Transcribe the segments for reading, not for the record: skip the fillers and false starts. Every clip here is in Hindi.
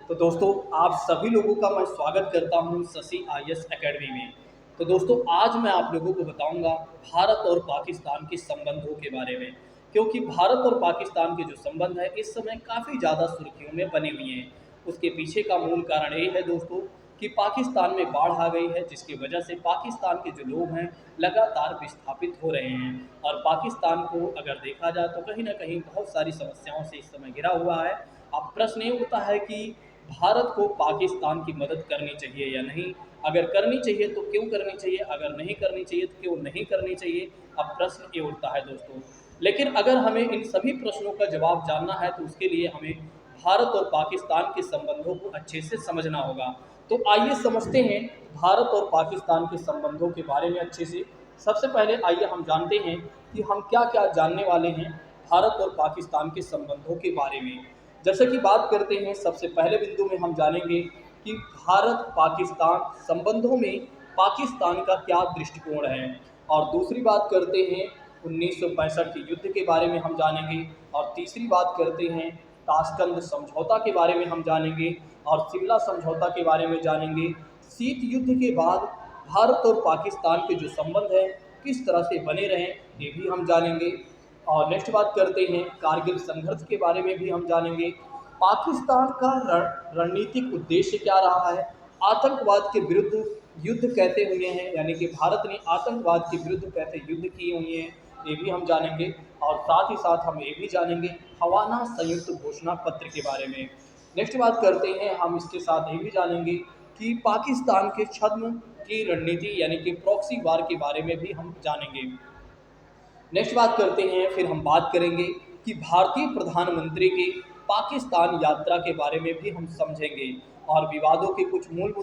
तो दोस्तों, आप सभी लोगों का मैं स्वागत करता हूं शशि आईएएस एकेडमी में। तो दोस्तों, आज मैं आप लोगों को बताऊंगा भारत और पाकिस्तान के संबंधों के बारे में, क्योंकि भारत और पाकिस्तान के जो संबंध है इस समय काफ़ी ज़्यादा सुर्खियों में बने हुए हैं। उसके पीछे का मूल कारण ये है दोस्तों कि पाकिस्तान में बाढ़ आ गई है, जिसकी वजह से पाकिस्तान के जो लोग हैं लगातार विस्थापित हो रहे हैं। और पाकिस्तान को अगर देखा जाए तो कहीं ना कहीं बहुत सारी समस्याओं से इस समय घिरा हुआ है। अब प्रश्न ये उठता है कि भारत को पाकिस्तान की मदद करनी चाहिए या नहीं। अगर करनी चाहिए तो क्यों करनी चाहिए, अगर नहीं करनी चाहिए तो क्यों नहीं करनी चाहिए। अब प्रश्न ये उठता है दोस्तों। लेकिन अगर हमें इन सभी प्रश्नों का जवाब जानना है तो उसके लिए हमें भारत और पाकिस्तान के संबंधों को अच्छे से समझना होगा। तो आइए समझते हैं भारत और पाकिस्तान के संबंधों के बारे में अच्छे से। सबसे पहले आइए हम जानते हैं कि हम क्या क्या जानने वाले हैं भारत और पाकिस्तान के संबंधों के बारे में। जैसे कि बात करते हैं, सबसे पहले बिंदु में हम जानेंगे कि भारत पाकिस्तान संबंधों में पाकिस्तान का क्या दृष्टिकोण है। और दूसरी बात करते हैं 1965 के युद्ध के बारे में हम जानेंगे। और तीसरी बात करते हैं ताशकंद समझौता के बारे में हम जानेंगे और शिमला समझौता के बारे में जानेंगे। शीत युद्ध के बाद भारत और पाकिस्तान के जो संबंध हैं किस तरह से बने रहें ये भी हम जानेंगे। और नेक्स्ट बात करते हैं कारगिल संघर्ष के बारे में भी हम जानेंगे। पाकिस्तान का रणनीतिक उद्देश्य क्या रहा है, आतंकवाद के विरुद्ध युद्ध कैसे हुए हैं, यानी कि भारत ने आतंकवाद के विरुद्ध कैसे युद्ध किए हुए हैं ये भी हम जानेंगे। और साथ ही साथ हम ये भी जानेंगे हवाना संयुक्त घोषणा पत्र के बारे में। नेक्स्ट बात करते हैं हम इसके साथ ये भी जानेंगे कि पाकिस्तान के छद्म की रणनीति यानी कि प्रॉक्सी वार के बारे में भी हम जानेंगे। नेक्स्ट बात करते हैं, फिर हम बात करेंगे कि भारतीय प्रधानमंत्री की पाकिस्तान यात्रा के बारे में भी हम समझेंगे। और विवादों के कुछ मूल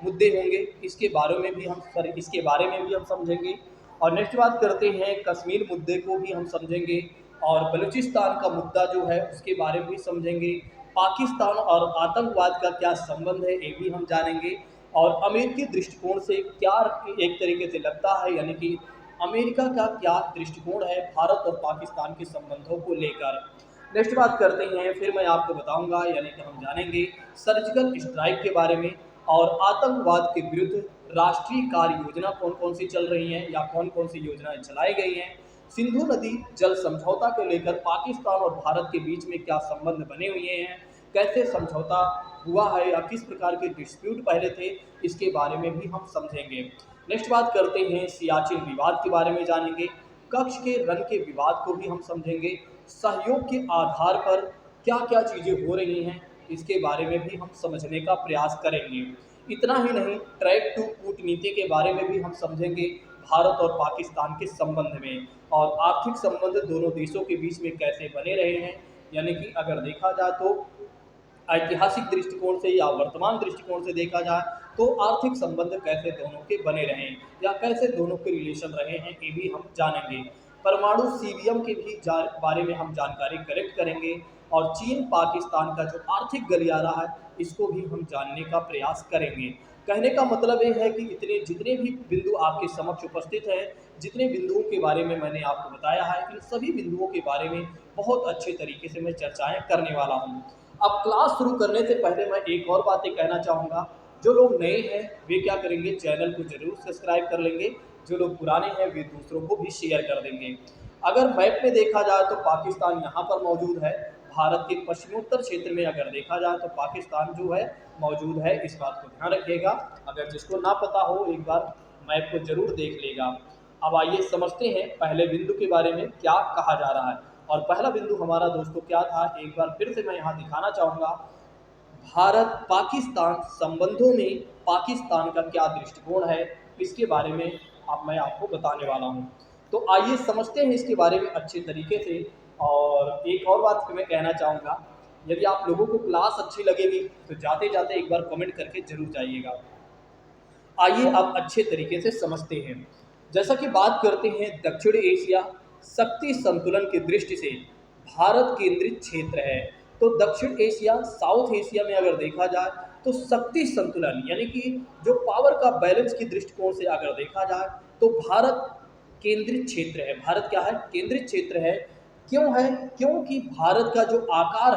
मुद्दे होंगे, इसके बारे में भी हम समझेंगे। और नेक्स्ट बात करते हैं कश्मीर मुद्दे को भी हम समझेंगे। और बलूचिस्तान का मुद्दा जो है उसके बारे में भी समझेंगे। पाकिस्तान और आतंकवाद का क्या संबंध है ये भी हम जानेंगे। और अमेरिकी दृष्टिकोण से क्या एक तरीके से लगता है, यानी कि अमेरिका का क्या दृष्टिकोण है भारत और पाकिस्तान के संबंधों को लेकर। नेक्स्ट बात करते हैं, फिर मैं आपको बताऊंगा, यानी कि हम जानेंगे सर्जिकल स्ट्राइक के बारे में और आतंकवाद के विरुद्ध राष्ट्रीय कार्य योजना कौन कौन सी चल रही हैं या कौन कौन सी योजनाएं चलाई गई हैं। सिंधु नदी जल समझौता को लेकर पाकिस्तान और भारत के बीच में क्या संबंध बने हुए हैं, कैसे समझौता हुआ है या किस प्रकार के डिस्प्यूट पहले थे, इसके बारे में भी हम समझेंगे। नेक्स्ट बात करते हैं सियाचिन विवाद के बारे में जानेंगे। कच्छ के रण के विवाद को भी हम समझेंगे। सहयोग के आधार पर क्या क्या चीज़ें हो रही हैं इसके बारे में भी हम समझने का प्रयास करेंगे। इतना ही नहीं, ट्रैक टू कूटनीति के बारे में भी हम समझेंगे भारत और पाकिस्तान के संबंध में। और आर्थिक संबंध दोनों देशों के बीच में कैसे बने रहे हैं, यानी कि अगर देखा जाए तो ऐतिहासिक दृष्टिकोण से या वर्तमान दृष्टिकोण से देखा जाए तो आर्थिक संबंध कैसे दोनों के बने रहें या कैसे दोनों के रिलेशन रहे हैं ये भी हम जानेंगे। परमाणु सीबीएम के भी बारे में हम जानकारी कलेक्ट करेंगे। और चीन पाकिस्तान का जो आर्थिक गलियारा है इसको भी हम जानने का प्रयास करेंगे। कहने का मतलब ये है कि इतने जितने भी बिंदु आपके समक्ष उपस्थित हैं, जितने बिंदुओं के बारे में मैंने आपको बताया है, इन सभी बिंदुओं के बारे में बहुत अच्छे तरीके से मैं चर्चाएं करने वाला हूं। अब क्लास शुरू करने से पहले मैं एक और बातें कहना चाहूँगा। जो लोग नए हैं वे क्या करेंगे, चैनल को जरूर सब्सक्राइब कर लेंगे। जो लोग पुराने हैं वे दूसरों को भी शेयर कर देंगे। अगर मैप में देखा जाए तो पाकिस्तान यहाँ पर मौजूद है। भारत के पश्चिमोत्तर क्षेत्र में अगर देखा जाए तो पाकिस्तान जो है मौजूद है, इस बात को ध्यान रखिएगा। अगर जिसको ना पता हो एक बार मैप को जरूर देख लेगा। अब आइए समझते हैं पहले बिंदु के बारे में क्या कहा जा रहा है। और पहला बिंदु हमारा दोस्तों क्या था, एक बार फिर से मैं यहाँ दिखाना चाहूँगा। भारत पाकिस्तान संबंधों में पाकिस्तान का क्या दृष्टिकोण है इसके बारे में अब मैं आपको बताने वाला हूँ। तो आइए समझते हैं इसके बारे में अच्छे तरीके से। और एक और बात मैं कहना चाहूँगा, यदि आप लोगों को क्लास अच्छी लगेगी तो जाते जाते एक बार कमेंट करके जरूर जाइएगा। आइए अब अच्छे तरीके से समझते हैं। जैसा कि बात करते हैं दक्षिण एशिया शक्ति संतुलन की दृष्टि से भारत केंद्रित क्षेत्र है। तो दक्षिण एशिया साउथ एशिया में अगर देखा जाए तो शक्ति संतुलन यानी कि जो पावर का बैलेंस की दृष्टिकोण से अगर देखा जाए तो भारत केंद्रित क्षेत्र है। भारत क्या है, केंद्रित क्षेत्र है। क्यों है, क्योंकि भारत का जो आकार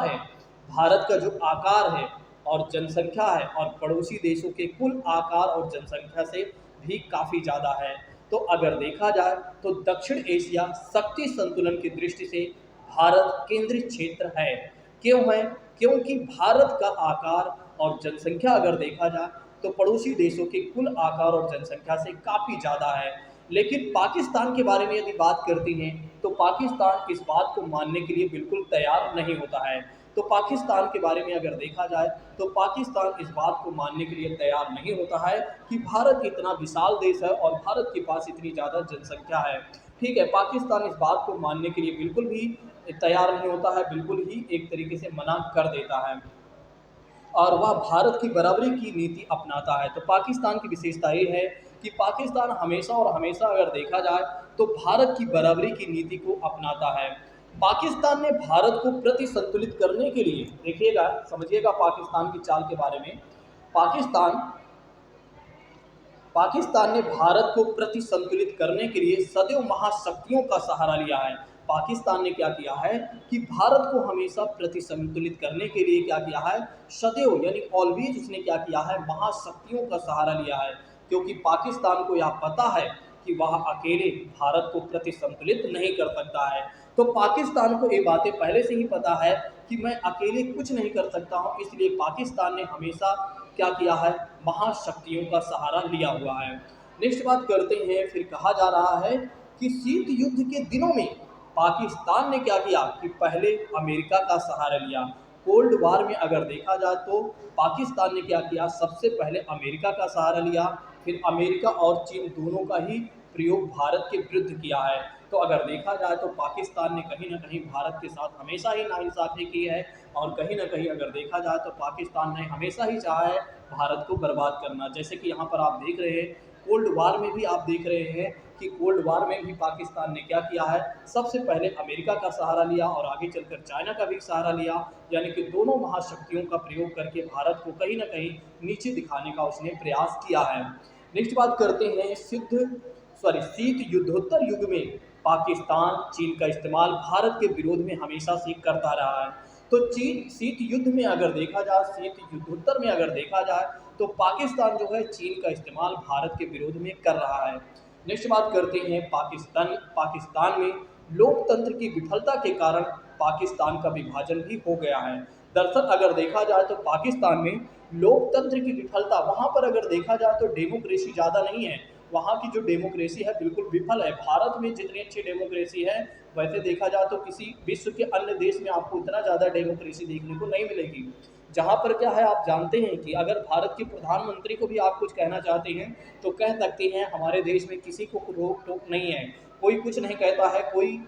है और जनसंख्या है और पड़ोसी देशों के कुल आकार और जनसंख्या से भी काफ़ी ज़्यादा है। तो अगर देखा जाए तो दक्षिण एशिया शक्ति संतुलन की दृष्टि से भारत केंद्रित क्षेत्र है। क्यों है? क्योंकि भारत का आकार और जनसंख्या अगर देखा जाए तो पड़ोसी देशों के कुल आकार और जनसंख्या से काफ़ी ज़्यादा है। लेकिन पाकिस्तान के बारे में यदि बात करती हैं तो पाकिस्तान इस बात को मानने के लिए बिल्कुल तैयार नहीं होता है। तो पाकिस्तान के बारे में अगर देखा जाए तो पाकिस्तान इस बात को मानने के लिए तैयार नहीं होता है कि भारत इतना विशाल देश है और भारत के पास इतनी ज़्यादा जनसंख्या है। ठीक है, पाकिस्तान इस बात को मानने के लिए बिल्कुल भी तैयार नहीं होता है, बिल्कुल ही एक तरीके से मना कर देता है और वह भारत की बराबरी की नीति अपनाता है। तो पाकिस्तान की विशेषता ये है कि पाकिस्तान हमेशा और हमेशा अगर देखा जाए तो भारत की बराबरी की नीति को अपनाता है। पाकिस्तान ने भारत को प्रति संतुलित करने के लिए, देखिएगा समझिएगा पाकिस्तान की चाल के बारे में। पाकिस्तान पाकिस्तान ने भारत को प्रति संतुलित करने के लिए सदैव महाशक्तियों का सहारा लिया है। पाकिस्तान ने क्या किया है कि भारत को हमेशा प्रति संतुलित करने के लिए क्या किया है, सदैव यानी ऑलवेज उसने क्या किया है, महाशक्तियों का सहारा लिया है। क्योंकि पाकिस्तान को यह पता है कि वह अकेले भारत को प्रति संतुलित नहीं कर सकता है। तो पाकिस्तान को ये बातें पहले से ही पता है कि मैं अकेले कुछ नहीं कर सकता हूँ, इसलिए पाकिस्तान ने हमेशा क्या किया है, महाशक्तियों का सहारा लिया हुआ है। नेक्स्ट बात करते हैं, फिर कहा जा रहा है कि शीत युद्ध के दिनों में पाकिस्तान ने क्या किया कि पहले अमेरिका का सहारा लिया। कोल्ड वार में अगर देखा जाए तो पाकिस्तान ने क्या किया, सबसे पहले अमेरिका का सहारा लिया, फिर अमेरिका और चीन दोनों का ही प्रयोग भारत के विरुद्ध किया है। तो अगर देखा जाए तो पाकिस्तान ने कहीं ना कहीं भारत के साथ हमेशा ही नाइंसाफ़ी की है और कहीं ना कहीं अगर देखा जाए तो पाकिस्तान ने हमेशा ही चाहा है भारत को बर्बाद करना। जैसे कि यहाँ पर आप देख रहे हैं कोल्ड वार में भी आप देख रहे हैं कि कोल्ड वार में भी पाकिस्तान ने क्या किया है, सबसे पहले अमेरिका का सहारा लिया और आगे चलकर चाइना का भी सहारा लिया। यानी कि दोनों महाशक्तियों का प्रयोग करके भारत को कहीं ना कहीं नीचे दिखाने का उसने प्रयास किया है। नेक्स्ट बात करते हैं, शीत युद्धोत्तर युग में पाकिस्तान चीन का इस्तेमाल भारत के विरोध में हमेशा से करता रहा है। तो चीन शीत युद्ध में अगर देखा जाए, शीत युद्धोत्तर में अगर देखा जाए तो पाकिस्तान जो है चीन का इस्तेमाल भारत के विरोध में कर रहा है। नेक्स्ट बात करते हैं, पाकिस्तान में लोकतंत्र की विफलता के कारण पाकिस्तान का विभाजन भी हो गया है। दरअसल अगर देखा जाए तो पाकिस्तान में लोकतंत्र की विफलता, वहाँ पर अगर देखा जाए तो डेमोक्रेसी ज़्यादा नहीं है, वहाँ की जो डेमोक्रेसी है बिल्कुल विफल है। भारत में जितनी अच्छी डेमोक्रेसी है वैसे देखा जाए तो किसी विश्व के अन्य देश में आपको इतना ज़्यादा डेमोक्रेसी देखने को नहीं मिलेगी। जहाँ पर क्या है, आप जानते हैं कि अगर भारत के प्रधानमंत्री को भी आप कुछ कहना चाहते हैं तो कह सकते हैं, हमारे देश में किसी को रोक टोक नहीं है, कोई कुछ नहीं कहता है, कोई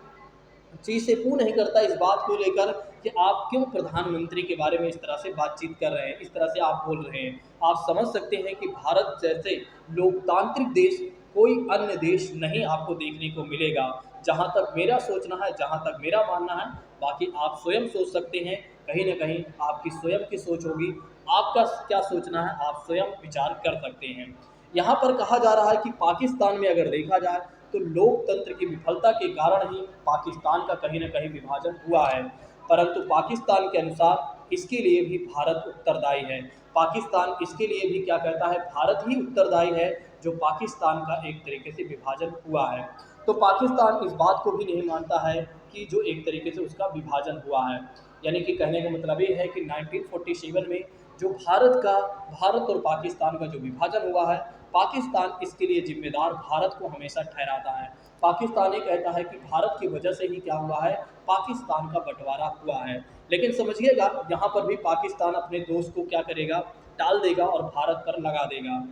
चीज़ से पूर्ण नहीं करता इस बात को लेकर कि आप क्यों प्रधानमंत्री के बारे में इस तरह से बातचीत कर रहे हैं, इस तरह से आप बोल रहे हैं। आप समझ सकते हैं कि भारत जैसे लोकतांत्रिक देश कोई अन्य देश नहीं आपको देखने को मिलेगा। जहाँ तक मेरा सोचना है, जहाँ तक मेरा मानना है, बाकी आप स्वयं सोच सकते हैं, कहीं ना कहीं आपकी स्वयं की सोच होगी, आपका क्या सोचना है आप स्वयं विचार कर सकते हैं। यहाँ पर कहा जा रहा है कि पाकिस्तान में अगर देखा जाए तो लोकतंत्र की विफलता के कारण ही पाकिस्तान का कहीं ना कहीं विभाजन हुआ है। परंतु पाकिस्तान के अनुसार इसके लिए भी भारत उत्तरदायी है। पाकिस्तान इसके लिए भी क्या कहता है, भारत ही उत्तरदायी है जो पाकिस्तान का एक तरीके से विभाजन हुआ है। तो पाकिस्तान इस बात को भी नहीं मानता है कि जो एक तरीके से उसका विभाजन हुआ है। यानी कि कहने का मतलब ये है कि 1947 में जो भारत और पाकिस्तान का जो विभाजन हुआ है, पाकिस्तान इसके लिए जिम्मेदार भारत को हमेशा ठहराता है। पाकिस्तान ये कहता है कि भारत की वजह से ही क्या हुआ है, पाकिस्तान का बंटवारा हुआ है। लेकिन समझिएगा यहाँ पर भी पाकिस्तान अपने दोस्त को क्या करेगा, टाल देगा और भारत पर लगा देगा।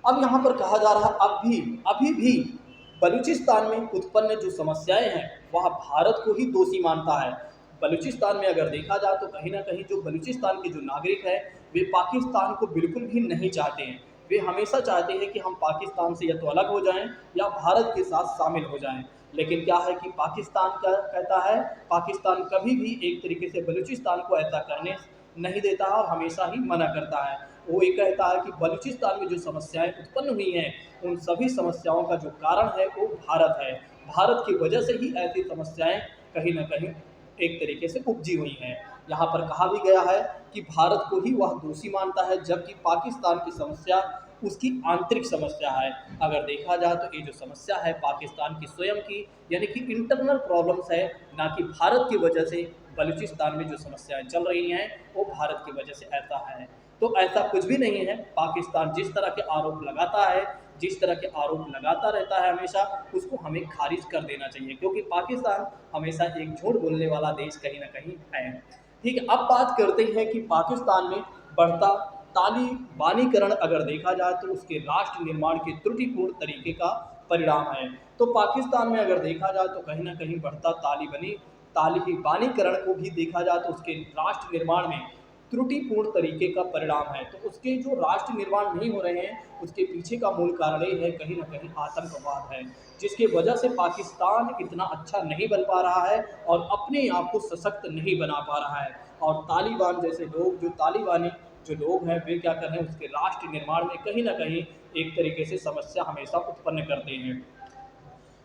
अब यहाँ पर कहा जा रहा है अभी भी बलूचिस्तान में उत्पन्न जो समस्याएं हैं वह भारत को ही दोषी मानता है। बलूचिस्तान में अगर देखा जाए तो कहीं ना कहीं जो बलूचिस्तान के जो नागरिक हैं वे पाकिस्तान को बिल्कुल भी नहीं चाहते हैं। वे हमेशा चाहते हैं कि हम पाकिस्तान से या तो अलग हो जाएं या भारत के साथ शामिल हो जाएं। लेकिन क्या है कि पाकिस्तान क्या कहता है, पाकिस्तान कभी भी एक तरीके से बलूचिस्तान को ऐसा करने नहीं देता है और हमेशा ही मना करता है। वो ये कहता है कि बलूचिस्तान में जो समस्याएं उत्पन्न हुई हैं उन सभी समस्याओं का जो कारण है वो भारत है। भारत की वजह से ही ऐसी समस्याएं कहीं ना कहीं एक तरीके से उपजी हुई हैं। यहाँ पर कहा भी गया है कि भारत को ही वह दोषी मानता है, जबकि पाकिस्तान की समस्या उसकी आंतरिक समस्या है। अगर देखा जाए तो ये जो समस्या है पाकिस्तान की स्वयं की, यानी कि इंटरनल प्रॉब्लम्स है, ना कि भारत की वजह से बलूचिस्तान में जो समस्याएं चल रही हैं वो भारत की वजह से ऐसा है। तो ऐसा कुछ भी नहीं है। पाकिस्तान जिस तरह के आरोप लगाता है, जिस तरह के आरोप लगाता रहता है हमेशा, उसको हमें खारिज कर देना चाहिए, क्योंकि पाकिस्तान हमेशा एक झूठ बोलने वाला देश कहीं ना कहीं है। ठीक है, अब बात करते हैं कि पाकिस्तान में बढ़ता तालिबानीकरण अगर देखा जाए तो उसके राष्ट्र निर्माण के त्रुटिपूर्ण तरीके का परिणाम है। तो पाकिस्तान में अगर देखा जाए तो कहीं ना कहीं बढ़ता तालिबानीकरण को भी देखा जाए तो उसके राष्ट्र निर्माण में त्रुटिपूर्ण तरीके का परिणाम है। तो उसके जो राष्ट्र निर्माण नहीं हो रहे हैं उसके पीछे का मूल कारण ये है कहीं ना कहीं आतंकवाद है, जिसकी वजह से पाकिस्तान इतना अच्छा नहीं बन पा रहा है और अपने आप को सशक्त नहीं बना पा रहा है। और तालिबान जैसे लोग, जो तालिबानी जो लोग हैं, वे क्या कर रहे हैं, उसके राष्ट्र निर्माण में कहीं ना कहीं एक तरीके से समस्या हमेशा उत्पन्न करते हैं।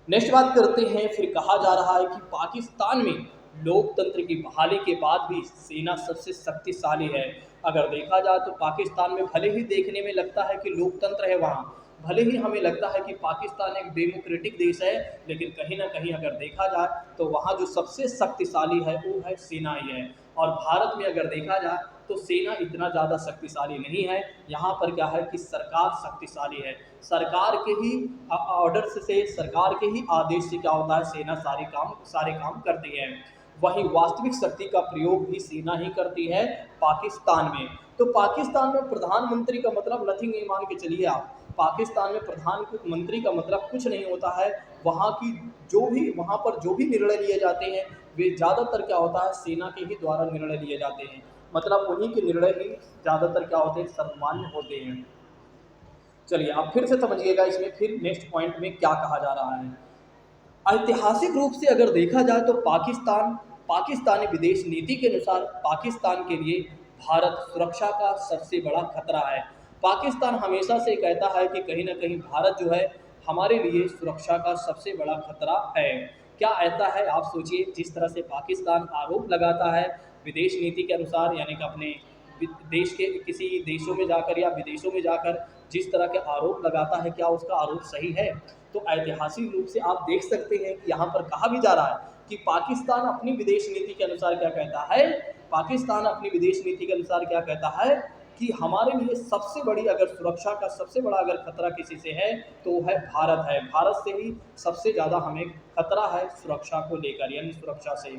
नेक्स्ट बात करते हैं, फिर कहा जा रहा है कि पाकिस्तान में लोकतंत्र की बहाली के बाद भी सेना सबसे शक्तिशाली है। अगर देखा जाए तो पाकिस्तान में भले ही देखने में लगता है कि लोकतंत्र है वहाँ, भले ही हमें लगता है कि पाकिस्तान एक डेमोक्रेटिक देश है, लेकिन कहीं ना कहीं अगर देखा जाए तो वहाँ जो सबसे शक्तिशाली है वो है सेना ही है। और भारत में अगर देखा जाए तो सेना इतना ज़्यादा शक्तिशाली नहीं है। यहाँ पर क्या है कि सरकार शक्तिशाली है। सरकार के ही ऑर्डर्स से, सरकार के ही आदेश से क्या होता है, सेना सारे काम करती है। वहीं वास्तविक शक्ति का प्रयोग भी सेना ही करती है पाकिस्तान में। तो पाकिस्तान में प्रधानमंत्री का मतलब नथिंग नहीं मान के चलिए आप। पाकिस्तान में प्रधानमंत्री का मतलब कुछ नहीं होता है। वहाँ की वहाँ पर जो भी निर्णय लिए जाते हैं वे ज़्यादातर क्या होता है, सेना के ही द्वारा निर्णय लिए जाते हैं। मतलब उन्हीं के निर्णय ही ज़्यादातर क्या होते हैं, सर्वमान्य होते हैं। चलिए अब फिर से समझिएगा इसमें फिर नेक्स्ट पॉइंट में क्या कहा जा रहा है। ऐतिहासिक रूप से अगर देखा जाए तो पाकिस्तानी विदेश नीति के अनुसार पाकिस्तान के लिए भारत सुरक्षा का सबसे बड़ा खतरा है। पाकिस्तान हमेशा से कहता है कि कहीं ना कहीं भारत जो है हमारे लिए सुरक्षा का सबसे बड़ा खतरा है। क्या ऐसा है, आप सोचिए, जिस तरह से पाकिस्तान आरोप लगाता है विदेश नीति के अनुसार, यानी कि अपने देश के किसी देशों में जाकर या विदेशों में जाकर जिस तरह के आरोप लगाता है, क्या उसका आरोप सही है? तो ऐतिहासिक रूप से आप देख सकते हैं कि यहाँ पर कहा भी जा रहा है कि पाकिस्तान अपनी विदेश नीति के अनुसार क्या कहता है, पाकिस्तान अपनी विदेश नीति के अनुसार क्या कहता है कि हमारे लिए सबसे बड़ी, अगर सुरक्षा का सबसे बड़ा अगर खतरा किसी से है तो वो है भारत है। भारत से ही सबसे ज़्यादा हमें खतरा है सुरक्षा को लेकर, यानी सुरक्षा से।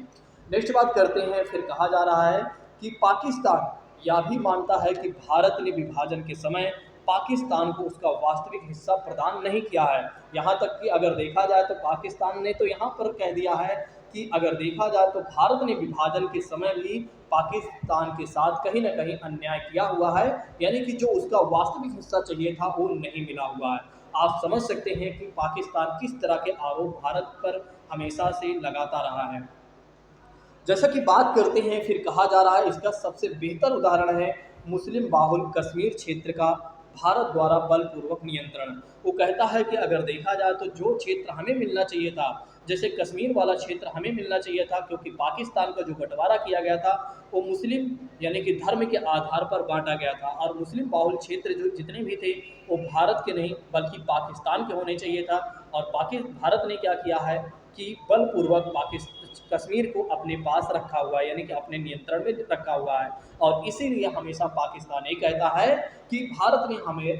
नेक्स्ट बात करते हैं, फिर कहा जा रहा है कि पाकिस्तान यह भी मानता है कि भारत ने विभाजन के समय पाकिस्तान को उसका वास्तविक हिस्सा प्रदान नहीं किया है। यहाँ तक कि अगर देखा जाए तो पाकिस्तान ने तो यहाँ पर कह दिया है कि अगर देखा जाए तो भारत ने विभाजन के समय भी पाकिस्तान के साथ कहीं ना कहीं अन्याय किया हुआ है, यानी कि जो उसका वास्तविक हिस्सा चाहिए था वो नहीं मिला हुआ है। आप समझ सकते हैं कि पाकिस्तान किस तरह के आरोप भारत पर हमेशा से लगाता रहा है। जैसा कि बात करते हैं, फिर कहा जा रहा है इसका सबसे बेहतर उदाहरण है मुस्लिम बाहुल कश्मीर क्षेत्र का भारत द्वारा बलपूर्वक नियंत्रण। वो कहता है कि अगर देखा जाए तो जो क्षेत्र हमें मिलना चाहिए था, जैसे कश्मीर वाला क्षेत्र हमें मिलना चाहिए था, क्योंकि पाकिस्तान का जो बंटवारा किया गया था वो मुस्लिम यानी कि धर्म के आधार पर बांटा गया था, और मुस्लिम बाहुल क्षेत्र जो जितने भी थे वो भारत के नहीं बल्कि पाकिस्तान के होने चाहिए था। और भारत ने क्या किया है कि बलपूर्वक कश्मीर को अपने पास रखा हुआ है, यानी कि अपने नियंत्रण में रखा हुआ है। और इसीलिए हमेशा पाकिस्तान ये कहता है कि भारत ने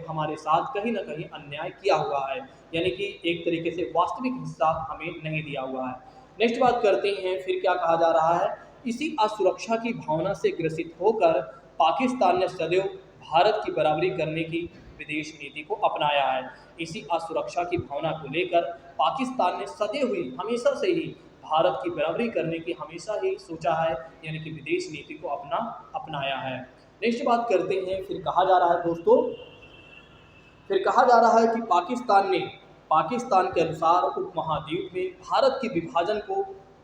हमारे साथ कहीं ना कहीं अन्याय किया हुआ है, यानी कि एक तरीके से वास्तविक हिस्सा हमें नहीं दिया हुआ है। नेक्स्ट बात करते हैं, फिर क्या कहा जा रहा है, इसी असुरक्षा की भावना से ग्रसित होकर पाकिस्तान ने सदैव भारत की बराबरी करने की विदेश नीति को अपनाया है। इसी असुरक्षा की भावना को लेकर पाकिस्तान ने सदैव ही, हमेशा से ही भारत की बराबरी करने की हमेशा ही सोचा है, यानी कि विदेश नीति को अपनाया है। नेक्स्ट बात करते हैं, फिर कहा जा रहा है दोस्तों, फिर कहा जा रहा है कि पाकिस्तान के अनुसार उपमहाद्वीप में भारत के विभाजन को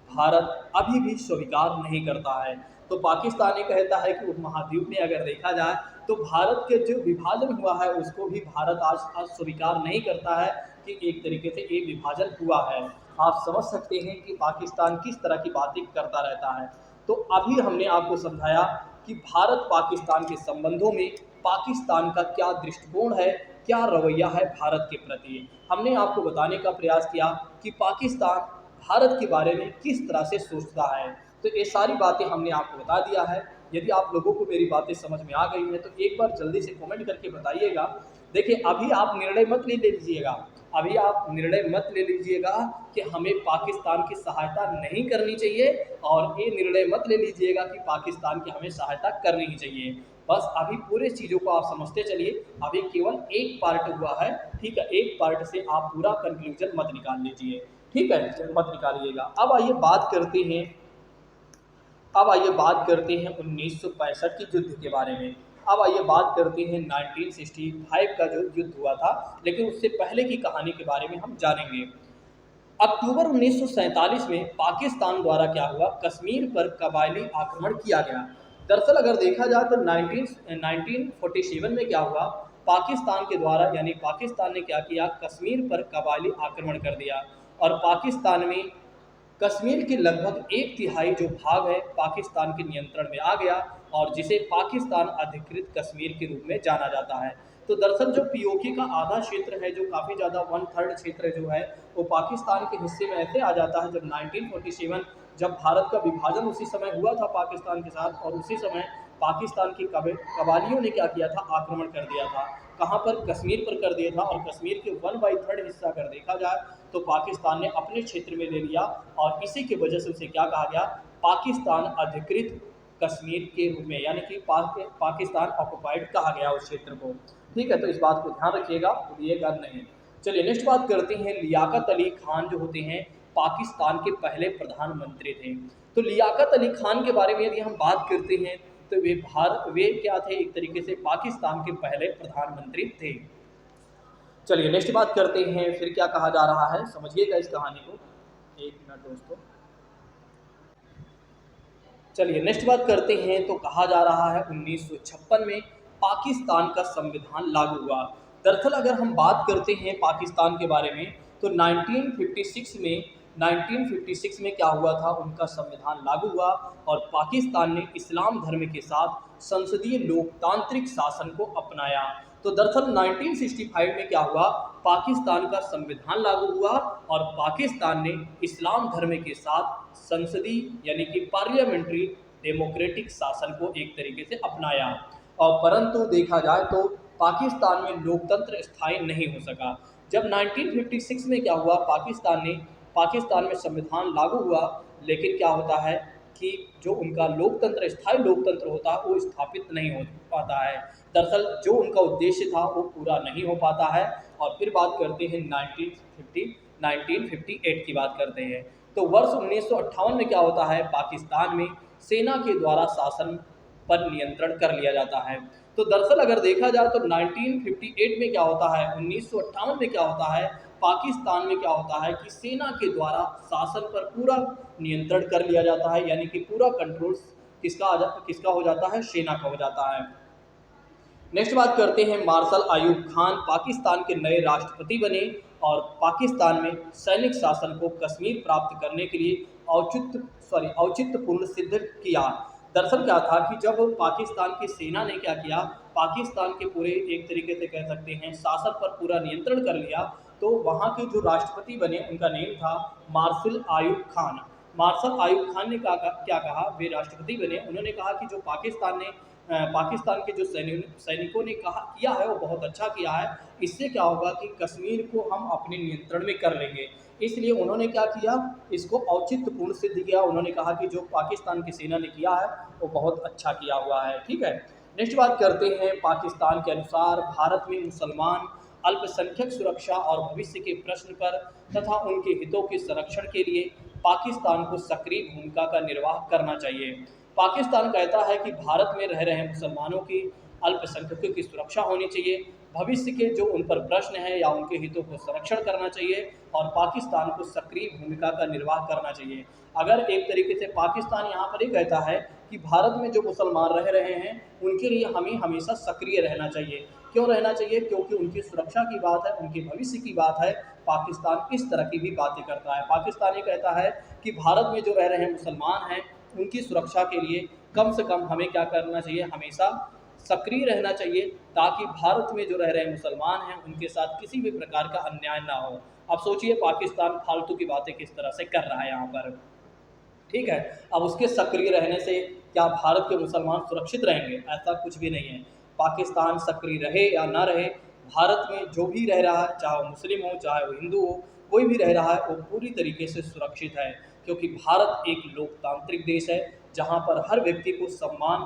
भारत अभी भी स्वीकार नहीं करता है। तो पाकिस्तान ये कहता है कि उपमहाद्वीप में अगर देखा जाए तो भारत के जो विभाजन हुआ है उसको भी भारत आज स्वीकार नहीं करता है कि एक तरीके से एक विभाजन हुआ है। आप समझ सकते हैं कि पाकिस्तान किस तरह की बातें करता रहता है। तो अभी हमने आपको समझाया कि भारत पाकिस्तान के संबंधों में पाकिस्तान का क्या दृष्टिकोण है, क्या रवैया है भारत के प्रति। हमने आपको बताने का प्रयास किया कि पाकिस्तान भारत के बारे में किस तरह से सोचता है। तो ये सारी बातें हमने आपको बता दिया है। यदि आप लोगों को मेरी बातें समझ में आ गई हैं तो एक बार जल्दी से कमेंट करके बताइएगा। देखिए, अभी आप निर्णय मत ले लीजिएगा, अभी आप निर्णय मत ले लीजिएगा कि हमें पाकिस्तान की सहायता नहीं करनी चाहिए, और ये निर्णय मत ले लीजिएगा कि पाकिस्तान की हमें सहायता करनी ही चाहिए। बस अभी पूरे चीज़ों को आप समझते चलिए। अभी केवल एक पार्ट हुआ है, ठीक है, एक पार्ट से आप पूरा कंक्लूजन मत निकाल लीजिए, ठीक है, मत निकालिएगा। अब आइए बात करते हैं 1965 की युद्ध के बारे में। अब आइए बात करते हैं 1965 का जो युद्ध हुआ था, लेकिन उससे पहले की कहानी के बारे में हम जानेंगे। अक्टूबर 1947 में पाकिस्तान द्वारा क्या हुआ, कश्मीर पर कबायली आक्रमण किया गया। दरअसल अगर देखा जाए तो 1947 में क्या हुआ, पाकिस्तान के द्वारा यानी पाकिस्तान ने क्या किया, कश्मीर पर कबायली आक्रमण कर दिया, और पाकिस्तान में कश्मीर के लगभग एक तिहाई जो भाग है पाकिस्तान के नियंत्रण में आ गया, और जिसे पाकिस्तान अधिकृत कश्मीर के रूप में जाना जाता है। तो दरअसल जो पीओके का आधा क्षेत्र है, जो काफ़ी ज़्यादा 1/3 क्षेत्र जो है, वो पाकिस्तान के हिस्से में ऐसे आ जाता है। जब 1947 जब भारत का विभाजन उसी समय हुआ था पाकिस्तान के साथ, और उसी समय पाकिस्तान की कबालियों ने क्या किया था, आक्रमण कर दिया था। कहाँ पर, कश्मीर पर कर दिया था, और कश्मीर के 1/3 हिस्सा अगर देखा जाए तो पाकिस्तान ने अपने क्षेत्र में ले लिया, और इसी की वजह से उसे क्या कहा गया, पाकिस्तान अधिकृत कश्मीर के रूप में, यानी कि पाकिस्तान ऑक्युपाइड कहा गया उस क्षेत्र को। ठीक है, तो इस बात को ध्यान रखिएगा, भूलिएगा नहीं। चलिए नेक्स्ट बात करते हैं। लियाकत अली खान जो होते हैं पाकिस्तान के पहले प्रधानमंत्री थे। तो लियाकत अली खान के बारे में यदि हम बात करते हैं तो वे क्या थे, एक तरीके से पाकिस्तान के पहले प्रधानमंत्री थे। चलिए नेक्स्ट बात करते हैं, फिर क्या कहा जा रहा है, समझिएगा इस कहानी को। एक मिनट दोस्तों। चलिए नेक्स्ट बात करते हैं। तो कहा जा रहा है 1956 में पाकिस्तान का संविधान लागू हुआ। दरअसल अगर हम बात करते हैं पाकिस्तान के बारे में तो 1956 में क्या हुआ था, उनका संविधान लागू हुआ, और पाकिस्तान ने इस्लाम धर्म के साथ संसदीय लोकतांत्रिक शासन को अपनाया। तो दरअसल 1965 में क्या हुआ, पाकिस्तान का संविधान लागू हुआ, और पाकिस्तान ने इस्लाम धर्म के साथ संसदीय यानी कि पार्लियामेंट्री डेमोक्रेटिक शासन को एक तरीके से अपनाया। और परंतु देखा जाए तो पाकिस्तान में लोकतंत्र स्थायी नहीं हो सका। जब 1956 में क्या हुआ, पाकिस्तान में संविधान लागू हुआ, लेकिन क्या होता है कि जो उनका लोकतंत्र, स्थायी लोकतंत्र होता है, वो स्थापित नहीं हो पाता है। दरअसल जो उनका उद्देश्य था वो पूरा नहीं हो पाता है। और फिर बात करते हैं 1958 की बात करते हैं। तो वर्ष 1958 में क्या होता है, पाकिस्तान में सेना के द्वारा शासन पर नियंत्रण कर लिया जाता है। तो दरअसल अगर देखा जाए तो 1958 में क्या होता है, 1958 में क्या होता है, पाकिस्तान में क्या होता है कि सेना के द्वारा शासन पर पूरा नियंत्रण कर लिया जाता है, यानी कि पूरा कंट्रोल किसका हो जाता है, सेना का हो जाता है। नेक्स्ट बात करते हैं, मार्शल आयूब खान पाकिस्तान के नए राष्ट्रपति बने, और पाकिस्तान में सैनिक शासन को कश्मीर प्राप्त करने के लिए औचित्यपूर्ण सिद्ध किया। दरअसल क्या था कि जब पाकिस्तान की सेना ने क्या किया, पाकिस्तान के पूरे एक तरीके से कह सकते हैं शासन पर पूरा नियंत्रण कर लिया, तो वहाँ के जो राष्ट्रपति बने उनका नेम था मार्शल आयूब खान। मार्शल आयूब खान ने क्या कहा, वे राष्ट्रपति बने, उन्होंने कहा कि जो पाकिस्तान के जो सैनिकों ने किया है वो बहुत अच्छा किया है। इससे क्या होगा कि कश्मीर को हम अपने नियंत्रण में कर लेंगे। इसलिए उन्होंने क्या किया, इसको औचित्यपूर्ण सिद्ध किया। उन्होंने कहा कि जो पाकिस्तान की सेना ने किया है वो बहुत अच्छा किया हुआ है। ठीक है, नेक्स्ट बात करते हैं। पाकिस्तान के अनुसार भारत में मुसलमान अल्पसंख्यक सुरक्षा और भविष्य के प्रश्न पर तथा उनके हितों के संरक्षण के लिए पाकिस्तान को सक्रिय भूमिका का निर्वाह करना चाहिए। पाकिस्तान कहता है कि भारत में रह रहे मुसलमानों की अल्पसंख्यकों की सुरक्षा होनी चाहिए, भविष्य के जो उन पर प्रश्न हैं या उनके हितों को संरक्षण करना चाहिए, और पाकिस्तान को सक्रिय भूमिका का निर्वाह करना चाहिए। अगर एक तरीके से पाकिस्तान यहाँ पर ये कहता है कि भारत में जो मुसलमान रह रहे हैं उनके लिए हमें हमेशा सक्रिय रहना चाहिए। क्यों रहना चाहिए, क्योंकि उनकी सुरक्षा की बात है, उनके भविष्य की बात है। पाकिस्तान इस तरह की भी बातें करता है। पाकिस्तान ये कहता है कि भारत में जो रह रहे मुसलमान हैं उनकी सुरक्षा के लिए कम से कम हमें क्या करना चाहिए, हमेशा सक्रिय रहना चाहिए, ताकि भारत में जो रह रहे मुसलमान हैं उनके साथ किसी भी प्रकार का अन्याय ना हो। अब सोचिए पाकिस्तान फालतू की बातें किस तरह से कर रहा है यहाँ पर, ठीक है। अब उसके सक्रिय रहने से क्या भारत के मुसलमान सुरक्षित रहेंगे? ऐसा कुछ भी नहीं है। पाकिस्तान सक्रिय रहे या ना रहे, भारत में जो भी रह रहा है, चाहे वो मुस्लिम हो चाहे वो हिंदू हो, कोई भी रह रहा है वो पूरी तरीके से सुरक्षित है, क्योंकि भारत एक लोकतांत्रिक देश है जहाँ पर हर व्यक्ति को सम्मान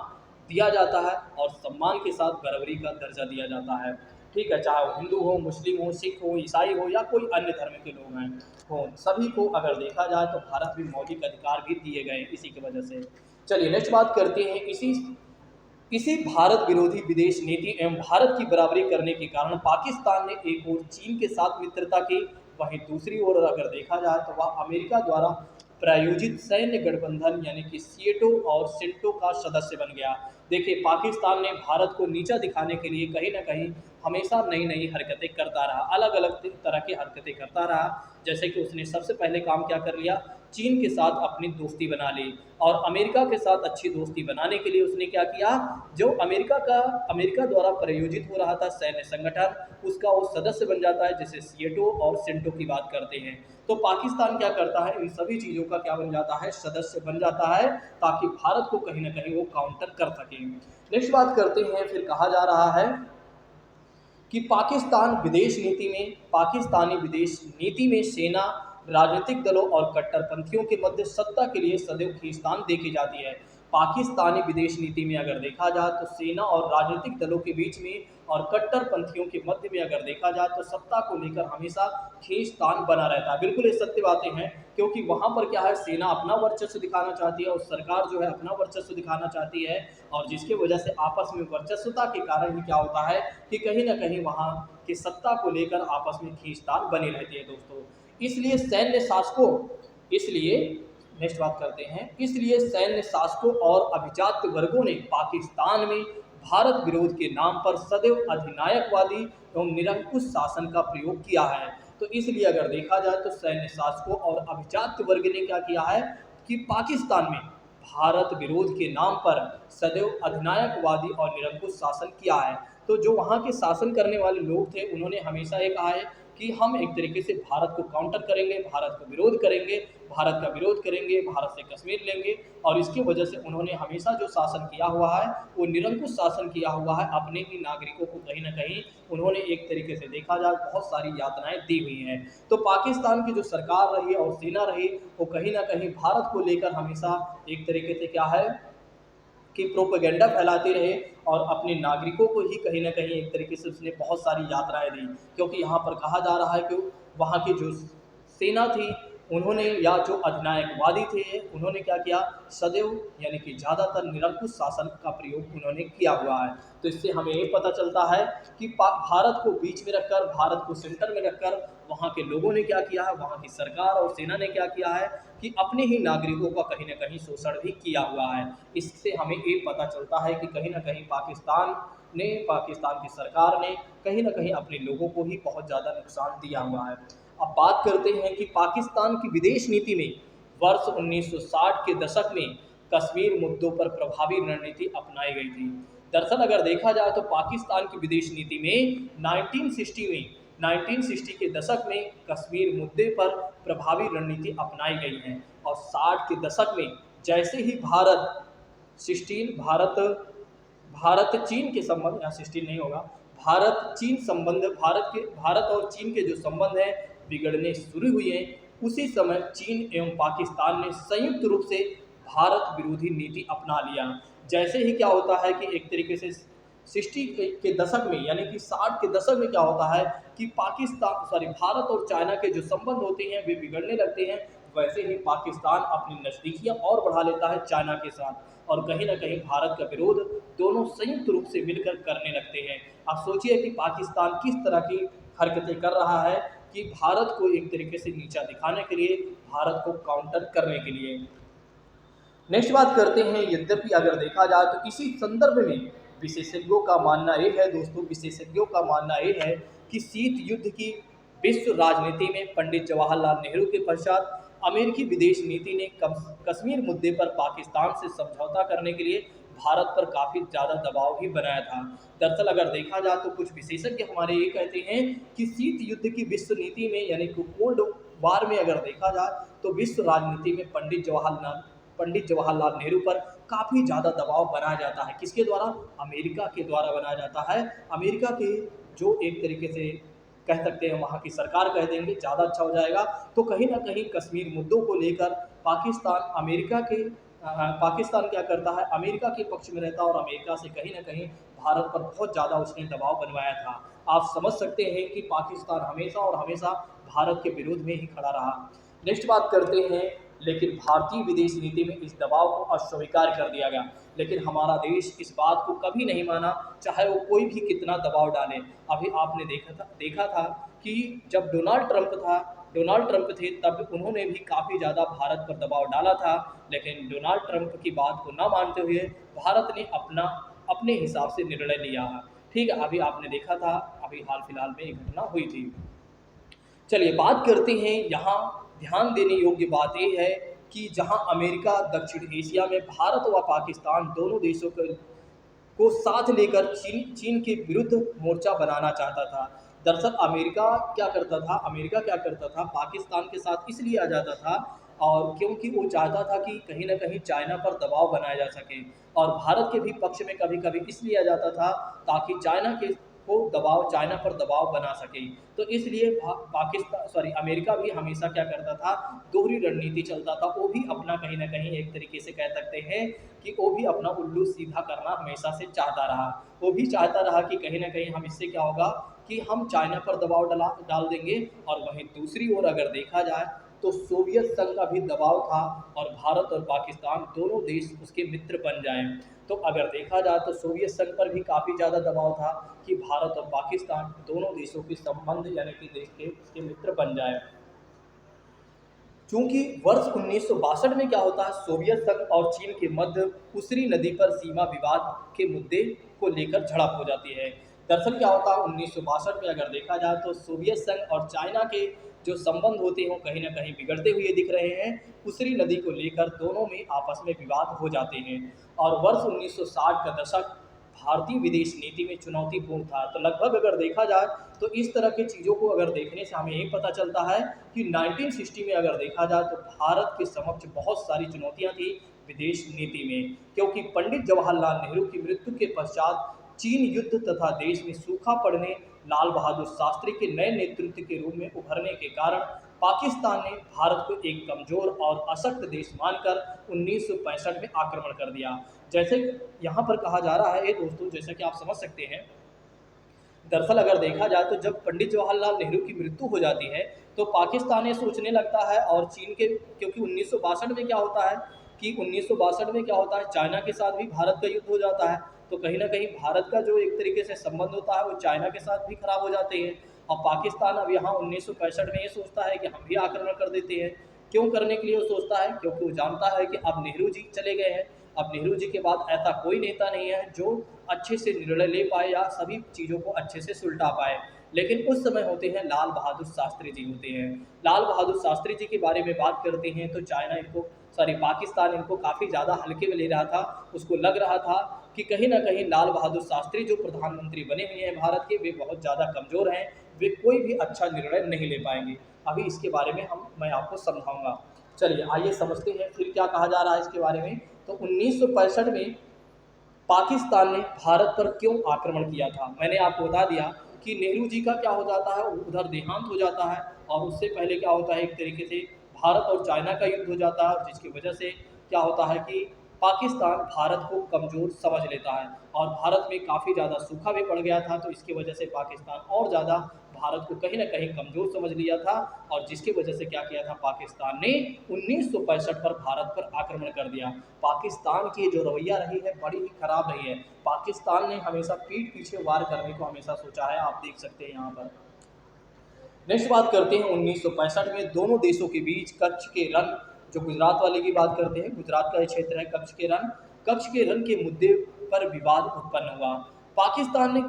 दिया जाता है और सम्मान के साथ बराबरी का दर्जा दिया जाता है, ठीक है। चाहे वो हिंदू हो, मुस्लिम हो, सिख हो, ईसाई हो या कोई अन्य धर्म के लोग हैं हो, सभी को अगर देखा जाए तो भारत में मौलिक अधिकार भी दिए गए इसी की वजह से। चलिए नेक्स्ट बात करते हैं। इसी भारत विरोधी विदेश नीति एवं भारत की बराबरी करने के कारण पाकिस्तान ने एक ओर चीन के साथ मित्रता की, वहीं दूसरी ओर अगर देखा जाए तो वह अमेरिका द्वारा प्रायोजित सैन्य गठबंधन यानी कि सीएटो और सेंटो का सदस्य बन गया। देखिए पाकिस्तान ने भारत को नीचा दिखाने के लिए कहीं ना कहीं हमेशा नई नई हरकतें करता रहा, अलग अलग तरह की हरकतें करता रहा। जैसे कि उसने सबसे पहले काम क्या कर लिया, चीन के साथ अपनी दोस्ती बना ली, और अमेरिका के साथ अच्छी दोस्ती बनाने के लिए उसने क्या किया, जो अमेरिका द्वारा प्रायोजित हो रहा था सैन्य संगठन, उसका वो सदस्य बन जाता है, जैसे सीएटो और सेंटो की बात करते हैं। तो पाकिस्तान क्या करता है, इन सभी चीज़ों का क्या बन जाता है, सदस्य बन जाता है, ताकि भारत को कहीं ना कहीं वो काउंटर कर सके। नेक्स्ट बात करते हैं, फिर कहा जा रहा है कि पाकिस्तानी विदेश नीति में सेना, राजनीतिक दलों और कट्टरपंथियों के मध्य सत्ता के लिए सदैव खींचतान देखी जाती है। पाकिस्तानी विदेश नीति में अगर देखा जाए तो सेना और राजनीतिक दलों के बीच में और कट्टरपंथियों के मध्य में अगर देखा जाए तो सत्ता को लेकर हमेशा खींचतान बना रहता है। बिल्कुल ये सत्य बातें हैं, क्योंकि वहाँ पर क्या है, सेना अपना वर्चस्व दिखाना चाहती है और सरकार जो है अपना वर्चस्व दिखाना चाहती है, और जिसकी वजह से आपस में वर्चस्वता के कारण ही क्या होता है कि कहीं ना कहीं वहाँ की सत्ता को लेकर आपस में खींचतान बनी रहती है दोस्तों। इसलिए सैन्य शासकों इसलिए नेक्स्ट बात करते हैं, इसलिए सैन्य शासकों और अभिजात वर्गों ने पाकिस्तान में भारत विरोध के नाम पर सदैव अधिनायकवादी एवं निरंकुश शासन का प्रयोग किया है। तो इसलिए अगर देखा जाए तो सैन्य शासकों और अभिजात वर्ग ने क्या किया है कि पाकिस्तान में भारत विरोध के नाम पर सदैव अधिनायकवादी और निरंकुश शासन किया है। तो जो वहाँ के शासन करने वाले लोग थे उन्होंने हमेशा ये कहा है कि हम एक तरीके से भारत को काउंटर करेंगे, भारत का विरोध करेंगे, भारत से कश्मीर लेंगे, और इसकी वजह से उन्होंने हमेशा जो शासन किया हुआ है वो निरंकुश शासन किया हुआ है। अपने ही नागरिकों को कहीं ना कहीं उन्होंने एक तरीके से देखा जाए बहुत सारी यातनाएं दी हुई हैं। तो पाकिस्तान की जो सरकार रही और सेना रही वो कहीं ना कहीं भारत को लेकर हमेशा एक तरीके से क्या है कि प्रोपेगेंडा फैलाते रहे, और अपने नागरिकों को ही कहीं ना कहीं एक तरीके से उसने बहुत सारी यात्राएं दी। क्योंकि यहाँ पर कहा जा रहा है कि वहाँ की जो सेना थी उन्होंने, या जो अधिनायकवादी थे उन्होंने क्या किया, सदैव यानी कि ज़्यादातर निरंकुश शासन का प्रयोग उन्होंने किया हुआ है। तो इससे हमें ये पता चलता है कि भारत को बीच में रखकर, भारत को सेंटर में रखकर वहाँ के लोगों ने क्या किया है, वहाँ की सरकार और सेना ने क्या किया है कि अपने ही नागरिकों का कहीं ना कहीं शोषण भी किया हुआ है। इससे हमें ये पता चलता है कि कहीं ना कहीं पाकिस्तान की सरकार ने कहीं ना कहीं अपने लोगों को ही बहुत ज़्यादा नुकसान दिया हुआ है। अब बात करते हैं कि पाकिस्तान की विदेश नीति में वर्ष 1960 के दशक में कश्मीर मुद्दों पर प्रभावी रणनीति अपनाई गई थी। दरअसल अगर देखा जाए तो पाकिस्तान की विदेश नीति में 1960 के दशक में कश्मीर मुद्दे पर प्रभावी रणनीति अपनाई गई है, और 60 के दशक में जैसे ही भारत चीन के संबंध, यहाँ 16 नहीं होगा, भारत और चीन के जो संबंध हैं बिगड़ने शुरू हुए हैं, उसी समय चीन एवं पाकिस्तान ने संयुक्त रूप से भारत विरोधी नीति अपना लिया। जैसे ही क्या होता है कि एक तरीके से 60 के दशक में यानी कि 60 के दशक में क्या होता है कि भारत और चाइना के जो संबंध होते हैं वे बिगड़ने लगते हैं, वैसे ही पाकिस्तान अपनी नज़दीकियां और बढ़ा लेता है चाइना के साथ, और कहीं ना कहीं भारत का विरोध दोनों संयुक्त रूप से मिलकर करने लगते हैं। आप सोचिए कि पाकिस्तान किस तरह की हरकतें कर रहा है कि भारत को एक तरीके से नीचा दिखाने के लिए, भारत को काउंटर करने के लिए। नेक्स्ट बात करते हैं, यद्यपि अगर देखा जाए तो इसी संदर्भ में विशेषज्ञों का मानना ये है दोस्तों, विशेषज्ञों का मानना ये है कि शीत युद्ध की विश्व राजनीति में पंडित जवाहरलाल नेहरू के पश्चात अमेरिकी विदेश नीति ने कश्मीर मुद्दे पर पाकिस्तान से समझौता करने के लिए भारत पर काफ़ी ज़्यादा दबाव भी बनाया था। दरअसल अगर देखा जाए तो कुछ विशेषज्ञ हमारे ये कहते हैं कि शीत युद्ध की विश्व नीति में यानी कि कोल्ड वार में अगर देखा जाए तो विश्व राजनीति में पंडित जवाहरलाल नेहरू पर काफ़ी ज़्यादा दबाव बनाया जाता है। किसके द्वारा? अमेरिका के द्वारा बनाया जाता है। अमेरिका के जो एक तरीके से कह सकते हैं वहाँ की सरकार कह देंगे ज़्यादा अच्छा हो जाएगा। तो कहीं न कहीं कश्मीर मुद्दों को लेकर पाकिस्तान क्या करता है, अमेरिका के पक्ष में रहता है और अमेरिका से कहीं न कहीं भारत पर बहुत ज़्यादा उसने दबाव बनवाया था। आप समझ सकते हैं कि पाकिस्तान हमेशा और हमेशा भारत के विरोध में ही खड़ा रहा। नेक्स्ट बात करते हैं, लेकिन भारतीय विदेश नीति में इस दबाव को अस्वीकार कर दिया गया, लेकिन हमारा देश इस बात को कभी नहीं माना, चाहे वो कोई भी कितना दबाव डाले। अभी आपने देखा था कि जब डोनाल्ड ट्रंप थे तब उन्होंने भी काफ़ी ज़्यादा भारत पर दबाव डाला था, लेकिन डोनाल्ड ट्रंप की बात को ना मानते हुए भारत ने अपने हिसाब से निर्णय लिया। ठीक है, अभी आपने देखा था, अभी हाल फिलहाल में एक घटना हुई थी। चलिए बात करते हैं, यहाँ ध्यान देने योग्य बात ये है कि जहाँ अमेरिका दक्षिण एशिया में भारत व पाकिस्तान दोनों देशों को साथ लेकर चीन के विरुद्ध मोर्चा बनाना चाहता था। दरअसल अमेरिका क्या करता था, पाकिस्तान के साथ इसलिए आ जाता था और क्योंकि वो चाहता था कि कहीं न कहीं चाइना पर दबाव बनाया जा सके, और भारत के भी पक्ष में कभी-कभी इसलिए आ जाता था ताकि चाइना पर दबाव बना सके। तो इसलिए अमेरिका भी हमेशा क्या करता था, दोहरी रणनीति चलता था। वो भी अपना कहीं न कहीं एक तरीके से कह सकते हैं कि वो भी अपना उल्लू सीधा करना हमेशा से चाहता रहा। वो भी चाहता रहा कि कहीं न कहीं हम इससे क्या होगा कि हम चाइना पर दबाव डाल देंगे, और वहीं दूसरी ओर अगर देखा जाए तो सोवियत संघ का भी दबाव था और भारत और पाकिस्तान दोनों देश उसके मित्र बन जाएं। तो अगर देखा जाए तो सोवियत संघ पर भी काफ़ी ज़्यादा दबाव था कि भारत और पाकिस्तान दोनों देशों के संबंध यानी कि देश के उसके मित्र बन जाए। चूंकि वर्ष 1962 में क्या होता है, सोवियत संघ और चीन के मध्य उसरी नदी पर सीमा विवाद के मुद्दे को लेकर झड़प हो जाती है। दरअसल क्या होता है, 1962 में अगर देखा जाए तो सोवियत संघ और चाइना के जो संबंध होते हैं वो कहीं ना कहीं बिगड़ते हुए दिख रहे हैं। उसरी नदी को लेकर दोनों में आपस में विवाद हो जाते हैं, और वर्ष 1960 का दशक भारतीय विदेश नीति में चुनौतीपूर्ण था। तो लगभग अगर देखा जाए तो इस तरह की चीज़ों को अगर देखने से हमें यही पता चलता है कि 1960 में अगर देखा जाए तो भारत के समक्ष बहुत सारी चुनौतियां थी विदेश नीति में, क्योंकि पंडित जवाहरलाल नेहरू की मृत्यु के पश्चात चीन युद्ध तथा देश में सूखा पड़ने, लाल बहादुर शास्त्री के नए नेतृत्व के रूप में उभरने के कारण पाकिस्तान ने भारत को एक कमजोर और अशक्त देश मानकर 1965 में आक्रमण कर दिया। जैसे यहाँ पर कहा जा रहा है दोस्तों, जैसा कि आप समझ सकते हैं, दरअसल अगर देखा जाए तो जब पंडित जवाहरलाल नेहरू की मृत्यु हो जाती है तो पाकिस्तान ये सोचने लगता है, और चीन के, क्योंकि 1962 में क्या होता है कि 1962 में क्या होता है, चाइना के साथ भी भारत का युद्ध हो जाता है। तो कहीं ना कहीं भारत का जो एक तरीके से संबंध होता है वो चाइना के साथ भी खराब हो जाते हैं, और पाकिस्तान अब यहाँ 1965 में ये सोचता है कि हम भी आक्रमण कर देते हैं। क्यों करने के लिए वो सोचता है? क्योंकि वो जानता है कि अब नेहरू जी चले गए हैं, अब नेहरू जी के बाद ऐसा कोई नेता नहीं है जो अच्छे से निर्णय ले पाए या सभी चीज़ों को अच्छे से सुलटा पाए। लेकिन उस समय होते हैं लाल बहादुर शास्त्री जी होते हैं। लाल बहादुर शास्त्री जी के बारे में बात करते हैं तो पाकिस्तान इनको काफ़ी ज़्यादा हल्के में ले रहा था। उसको लग रहा था कि कहीं ना कहीं लाल बहादुर शास्त्री जो प्रधानमंत्री बने हुए हैं भारत के, वे बहुत ज़्यादा कमज़ोर हैं, वे कोई भी अच्छा निर्णय नहीं ले पाएंगे। अभी इसके बारे में मैं आपको समझाऊंगा। चलिए आइए समझते हैं फिर क्या कहा जा रहा है इसके बारे में। तो 1965 में पाकिस्तान ने भारत पर क्यों आक्रमण किया था, मैंने आपको बता दिया कि नेहरू जी का क्या हो जाता है, उधर देहांत हो जाता है, और उससे पहले क्या होता है, एक तरीके से भारत और चाइना का युद्ध हो जाता है, जिसकी वजह से क्या होता है कि पाकिस्तान भारत को कमज़ोर समझ लेता है, और भारत में काफ़ी ज़्यादा सूखा भी पड़ गया था। तो इसकी वजह से पाकिस्तान और ज़्यादा भारत को कहीं ना कहीं कमज़ोर समझ लिया था, और जिसकी वजह से क्या किया था, पाकिस्तान ने 1965 पर भारत पर आक्रमण कर दिया। पाकिस्तान की जो रवैया रही है बड़ी ही खराब रही है। पाकिस्तान ने हमेशा पीठ पीछे वार करने को हमेशा सोचा है, आप देख सकते हैं यहाँ पर। नेक्स्ट बात करते हैं 1965 में दोनों देशों के बीच कच्छ के रण, जो गुजरात वाले की बात करते हैं, गुजरात का ये क्षेत्र है कच्छ के रण के मुद्दे पर विवाद उत्पन्न हुआ। पाकिस्तान ने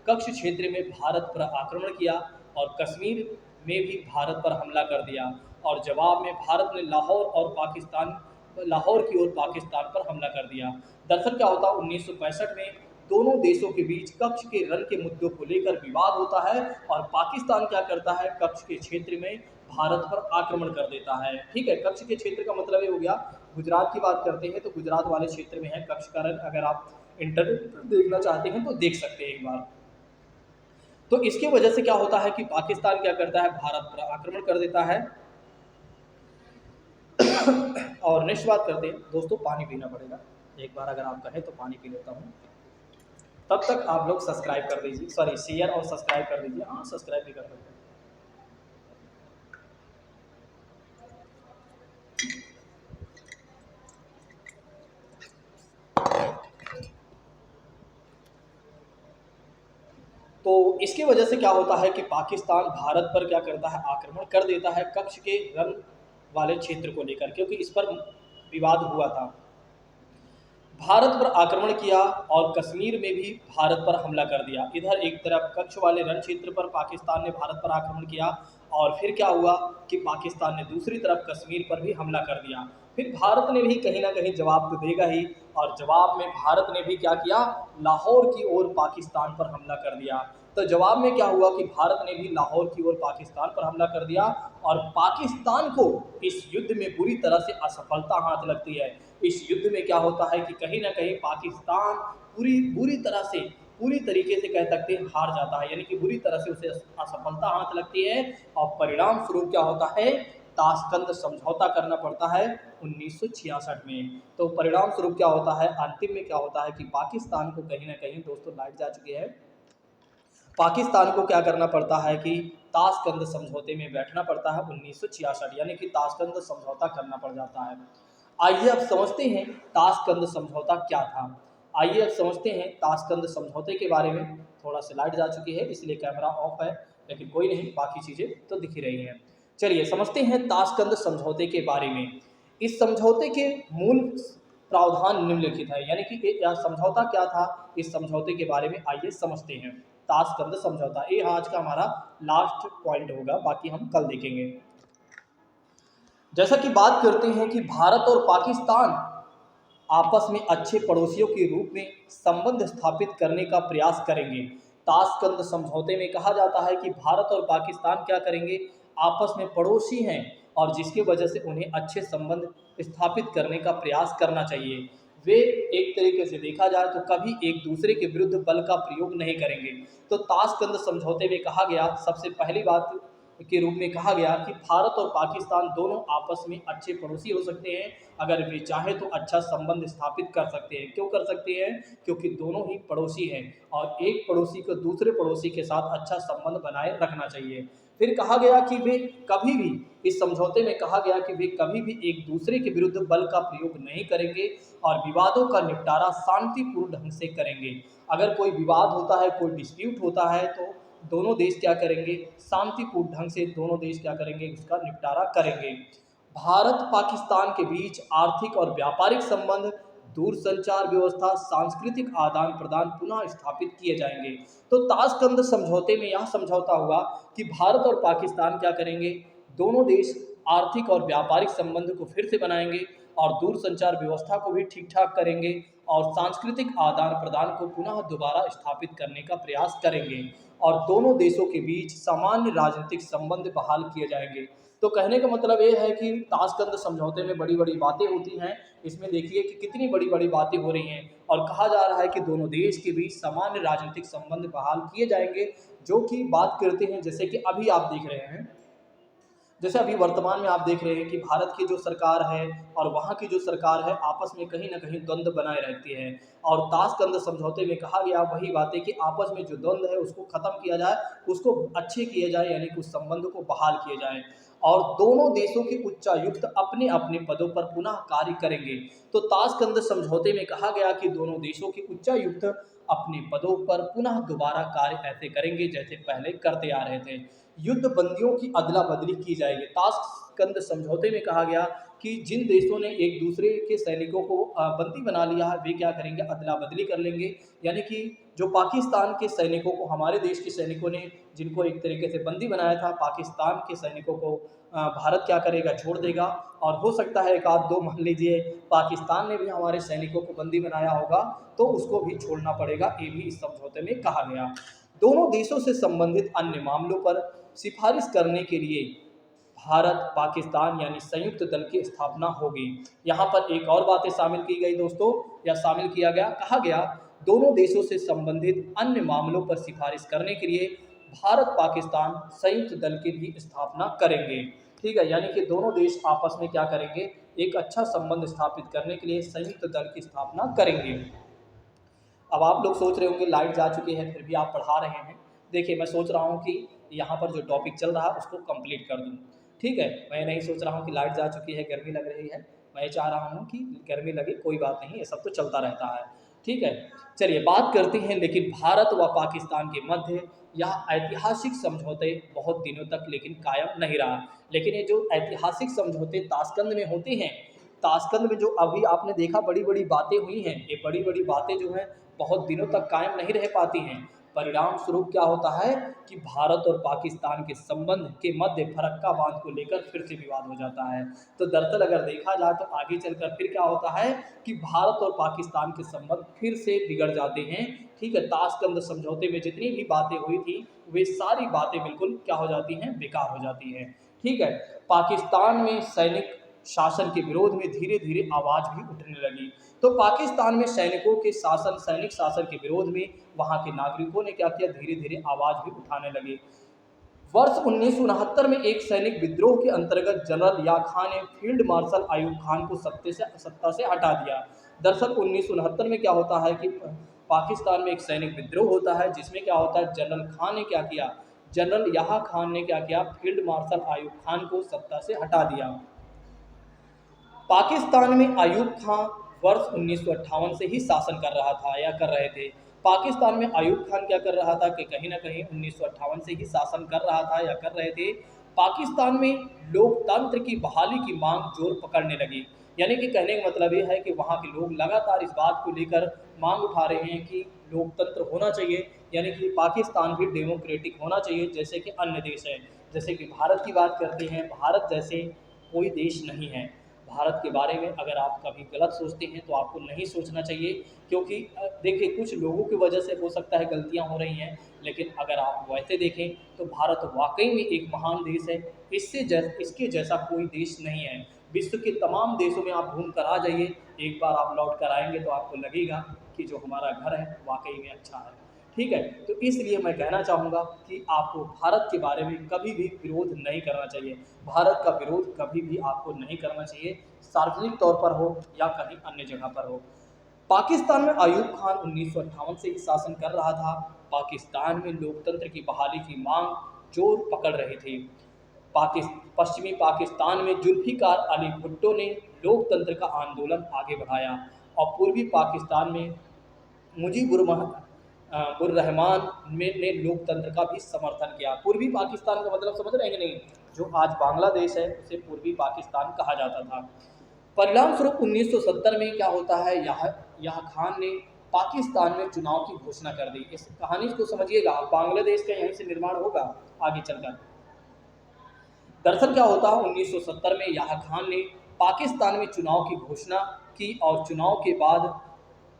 कच्छ क्षेत्र में भारत पर आक्रमण किया और कश्मीर में भी भारत पर हमला कर दिया। और जवाब में भारत ने लाहौर की ओर पाकिस्तान पर हमला कर दिया। दरअसल क्या होता है, 1965 में दोनों देशों के बीच कच्छ के रण के मुद्दों को लेकर विवाद होता है और पाकिस्तान क्या करता है, कच्छ के क्षेत्र में भारत पर आक्रमण कर देता है। ठीक है, कच्छ के क्षेत्र का मतलब ये हो गया, गुजरात की बात करते हैं तो गुजरात वाले क्षेत्र में है कच्छ का रण। अगर आप इंटरनेट पर देखना चाहते हैं तो देख सकते हैं एक बार। तो इसकी वजह से क्या होता है कि पाकिस्तान क्या करता है, भारत पर आक्रमण कर देता है। और नेक्स्ट बात करते हैं दोस्तों, पानी पीना पड़ेगा एक बार, अगर आप कहें तो पानी पी लेता हूँ। तब तक आप लोग सब्सक्राइब कर दीजिए, सॉरी शेयर और सब्सक्राइब कर दीजिए। हाँ, सब्सक्राइब भी कर सकते हैं। तो इसकी वजह से क्या होता है कि पाकिस्तान भारत पर क्या करता है, आक्रमण कर देता है कच्छ के रण वाले क्षेत्र को लेकर, क्योंकि इस पर विवाद हुआ था। भारत पर आक्रमण किया और कश्मीर में भी भारत पर हमला कर दिया। इधर एक तरफ कच्छ वाले रण क्षेत्र पर पाकिस्तान ने भारत पर आक्रमण किया और फिर क्या हुआ कि पाकिस्तान ने दूसरी तरफ कश्मीर पर भी हमला कर दिया। फिर भारत ने भी कहीं ना कहीं जवाब तो देगा ही, और जवाब में भारत ने भी क्या किया, लाहौर की ओर पाकिस्तान पर हमला कर दिया। तो जवाब में क्या हुआ कि भारत ने भी लाहौर की ओर पाकिस्तान पर हमला कर दिया और पाकिस्तान को इस युद्ध में बुरी तरह से असफलता हाथ लगती है। इस युद्ध में क्या होता है कि कहीं ना कहीं पाकिस्तान पूरी तरीके से कह सकते हैं हार जाता है, यानी कि बुरी तरह से उसे असफलता हाथ लगती है और परिणाम स्वरूप क्या होता है, ताशकंद समझौता करना पड़ता है 1966 में। तो परिणाम स्वरूप क्या होता है, अंतिम में क्या होता है कि पाकिस्तान को कहीं ना कहीं, दोस्तों लाइट जा चुकी है, पाकिस्तान को क्या करना पड़ता है कि ताशकंद समझौते में बैठना पड़ता है 1966, यानी कि ताशकंद समझौता करना पड़ जाता है। आइए अब समझते हैं ताशकंद समझौता क्या था। आइए अब समझते हैं ताशकंद समझौते के बारे में। थोड़ा सा लाइट जा चुकी है इसलिए कैमरा ऑफ है, लेकिन कोई नहीं, बाकी चीज़ें तो दिख ही रही हैं। चलिए समझते हैं ताशकंद समझौते के बारे में। इस समझौते के मूल प्रावधान निम्नलिखित है, यानी कि यह समझौता क्या था, इस समझौते के बारे में आइए समझते हैं। ताशकंद समझौता, ये आज का हमारा लास्ट पॉइंट होगा, बाकी हम कल देखेंगे। जैसा कि बात करते हैं कि भारत और पाकिस्तान आपस में अच्छे पड़ोसियों के रूप में संबंध स्थापित करने का प्रयास करेंगे। ताशकंद समझौते में कहा जाता है कि भारत और पाकिस्तान क्या करेंगे, आपस में पड़ोसी हैं और जिसकी वजह से उन्हें अच्छे संबंध स्थापित करने का प्रयास करना चाहिए। वे एक तरीके से देखा जाए तो कभी एक दूसरे के विरुद्ध बल का प्रयोग नहीं करेंगे। तो ताशकंद समझौते में कहा गया, सबसे पहली बात के रूप में कहा गया कि भारत और पाकिस्तान दोनों आपस में अच्छे पड़ोसी हो सकते हैं, अगर वे चाहें तो अच्छा संबंध स्थापित कर सकते हैं। क्यों कर सकते हैं, क्योंकि दोनों ही पड़ोसी हैं और एक पड़ोसी को दूसरे पड़ोसी के साथ अच्छा संबंध बनाए रखना चाहिए। फिर कहा गया कि वे कभी भी, इस समझौते में कहा गया कि वे कभी भी एक दूसरे के विरुद्ध बल का प्रयोग नहीं करेंगे और विवादों का निपटारा शांतिपूर्ण ढंग से करेंगे। अगर कोई विवाद होता है, कोई डिस्प्यूट होता है, तो दोनों देश क्या करेंगे, शांतिपूर्ण ढंग से दोनों देश क्या करेंगे, उसका निपटारा करेंगे। भारत पाकिस्तान के बीच आर्थिक और व्यापारिक संबंध, दूरसंचार व्यवस्था, सांस्कृतिक आदान प्रदान पुनः स्थापित किए जाएंगे। तो ताशकंद समझौते में यह समझौता हुआ कि भारत और पाकिस्तान क्या करेंगे, दोनों देश आर्थिक और व्यापारिक संबंध को फिर से बनाएंगे और दूरसंचार व्यवस्था को भी ठीक ठाक करेंगे और सांस्कृतिक आदान प्रदान को पुनः दोबारा स्थापित करने का प्रयास करेंगे और दोनों देशों के बीच सामान्य राजनीतिक संबंध बहाल किए जाएंगे। तो कहने का मतलब ये है कि ताशकंद समझौते में बड़ी बड़ी बातें होती हैं। इसमें देखिए कि कितनी बड़ी बड़ी बातें हो रही हैं और कहा जा रहा है कि दोनों देश के बीच सामान्य राजनीतिक संबंध बहाल किए जाएंगे, जो कि बात करते हैं जैसे कि अभी आप देख रहे हैं, जैसे अभी वर्तमान में आप देख रहे हैं कि भारत की जो सरकार है और वहाँ की जो सरकार है आपस में कहीं ना कहीं द्वंद्व बनाए रहती है और ताशकंद समझौते में कहा गया वही बात है कि आपस में जो द्वंद्व है उसको खत्म किया जाए, उसको अच्छे किए जाए, यानी कि उस संबंध को बहाल किए जाए और दोनों देशों के उच्चायुक्त अपने अपने पदों पर पुनः कार्य करेंगे। तो ताशकंद समझौते में कहा गया कि दोनों देशों के उच्चायुक्त अपने पदों पर पुनः दोबारा कार्य ऐसे करेंगे जैसे पहले करते आ रहे थे। युद्ध बंदियों की अदला बदली की जाएगी। ताशकंद समझौते में कहा गया कि जिन देशों ने एक दूसरे के सैनिकों को बंदी बना लिया है वे क्या करेंगे, अदला बदली कर लेंगे, यानी कि जो पाकिस्तान के सैनिकों को, हमारे देश के सैनिकों ने जिनको एक तरीके से बंदी बनाया था, पाकिस्तान के सैनिकों को भारत क्या करेगा, छोड़ देगा। और हो सकता है एक आध दो, मान लीजिए पाकिस्तान ने भी हमारे सैनिकों को बंदी बनाया होगा तो उसको भी छोड़ना पड़ेगा, ये भी इस समझौते में कहा गया। दोनों देशों से संबंधित अन्य मामलों पर सिफारिश करने के लिए भारत पाकिस्तान यानी संयुक्त दल की स्थापना होगी। यहाँ पर एक और बातें शामिल की गई दोस्तों, या शामिल किया गया, कहा गया दोनों देशों से संबंधित अन्य मामलों पर सिफारिश करने के लिए भारत पाकिस्तान संयुक्त दल की भी स्थापना करेंगे। ठीक है, यानी कि दोनों देश आपस में क्या करेंगे, एक अच्छा संबंध स्थापित करने के लिए संयुक्त दल की स्थापना करेंगे। अब आप लोग सोच रहे होंगे लाइट जा चुकी है फिर भी आप पढ़ा रहे हैं। देखिए मैं सोच रहा हूँ कि यहाँ पर जो टॉपिक चल रहा है उसको कंप्लीट कर दूँ। ठीक है, मैं नहीं सोच रहा हूँ कि लाइट जा चुकी है, गर्मी लग रही है, मैं चाह रहा हूँ कि गर्मी लगे, कोई बात नहीं, ये सब तो चलता रहता है। ठीक है, चलिए बात करते हैं। लेकिन भारत व पाकिस्तान के मध्य यह ऐतिहासिक समझौते बहुत दिनों तक लेकिन कायम नहीं रहा। लेकिन ये जो ऐतिहासिक समझौते ताशकंद में होते हैं, ताशकंद में जो अभी आपने देखा बड़ी बड़ी बातें हुई हैं, ये बड़ी बड़ी बातें जो हैं बहुत दिनों तक कायम नहीं रह पाती हैं। परिणाम स्वरूप क्या होता है कि भारत और पाकिस्तान के संबंध के मध्य फरक्का बांध को लेकर फिर से विवाद हो जाता है। तो दरअसल अगर देखा जाए तो आगे चलकर फिर क्या होता है कि भारत और पाकिस्तान के संबंध फिर से बिगड़ जाते हैं। ठीक है, ताशकंद समझौते में जितनी भी बातें हुई थी वे सारी बातें बिल्कुल क्या हो जाती हैं, बेकार हो जाती हैं। ठीक है, पाकिस्तान में सैनिक शासन के विरोध में धीरे धीरे आवाज भी उठने लगी। तो पाकिस्तान में सैनिकों के शासन, सैनिक शासन के विरोध में वहां के नागरिकों ने क्या किया, धीरे धीरे आवाज भी उठाने लगे। वर्ष 1969 में एक सैनिक विद्रोह के अंतर्गत जनरल या खान ने फील्ड मार्शल अयूब खान को सत्ता से हटा दिया। दरअसल 1969 में क्या होता है कि पाकिस्तान में एक सैनिक विद्रोह होता है जिसमें क्या होता है, जनरल खान ने क्या किया, जनरल याह्या खान ने क्या किया, फील्ड मार्शल अयूब खान को सत्ता से हटा दिया। पाकिस्तान में अयूब खान वर्ष 1958 से ही शासन कर रहा था या कर रहे थे। पाकिस्तान में अयूब खान क्या कर रहा था कि कहीं ना कहीं 1958 से ही शासन कर रहा था या कर रहे थे। पाकिस्तान में लोकतंत्र की बहाली की मांग जोर पकड़ने लगी। यानी कि कहने का मतलब ये है कि वहाँ के लोग लगातार इस बात को लेकर मांग उठा रहे हैं कि लोकतंत्र होना चाहिए, यानी कि पाकिस्तान भी डेमोक्रेटिक होना चाहिए जैसे कि अन्य देश हैं। जैसे कि भारत की बात करते हैं, भारत जैसे कोई देश नहीं है। भारत के बारे में अगर आप कभी गलत सोचते हैं तो आपको नहीं सोचना चाहिए, क्योंकि देखिए कुछ लोगों की वजह से हो सकता है गलतियां हो रही हैं, लेकिन अगर आप वैसे देखें तो भारत वाकई में एक महान देश है। इसके जैसा कोई देश नहीं है। विश्व के तमाम देशों में आप घूम कर आ जाइए, एक बार आप लौट कर आएंगे तो आपको लगेगा कि जो हमारा घर है वाकई में अच्छा है। ठीक है, तो इसलिए मैं कहना चाहूँगा कि आपको भारत के बारे में कभी भी विरोध नहीं करना चाहिए। भारत का विरोध कभी भी आपको नहीं करना चाहिए, सार्वजनिक तौर पर हो या कहीं अन्य जगह पर हो। पाकिस्तान में अयूब खान 1958 से ही शासन कर रहा था। पाकिस्तान में लोकतंत्र की बहाली की मांग जोर पकड़ रही थी। पश्चिमी पाकिस्तान में जुल्फिकार अली भुट्टो ने लोकतंत्र का आंदोलन आगे बढ़ाया और पूर्वी पाकिस्तान में मुजीबुर रहमान ने लोकतंत्र का भी समर्थन किया। पूर्वी पाकिस्तान का मतलब समझ रहे हैं कि नहीं, जो आज बांग्लादेश है उसे पूर्वी पाकिस्तान कहा जाता था। परिणाम स्वरूप 1970 में क्या होता है, याह्या खान ने पाकिस्तान में चुनाव की घोषणा कर दी। इस कहानी को समझिएगा, बांग्लादेश का यहीं से निर्माण होगा आगे चलकर। दरअसल क्या होता है, 1970 में याह्या खान ने पाकिस्तान में चुनाव की घोषणा की और चुनाव के बाद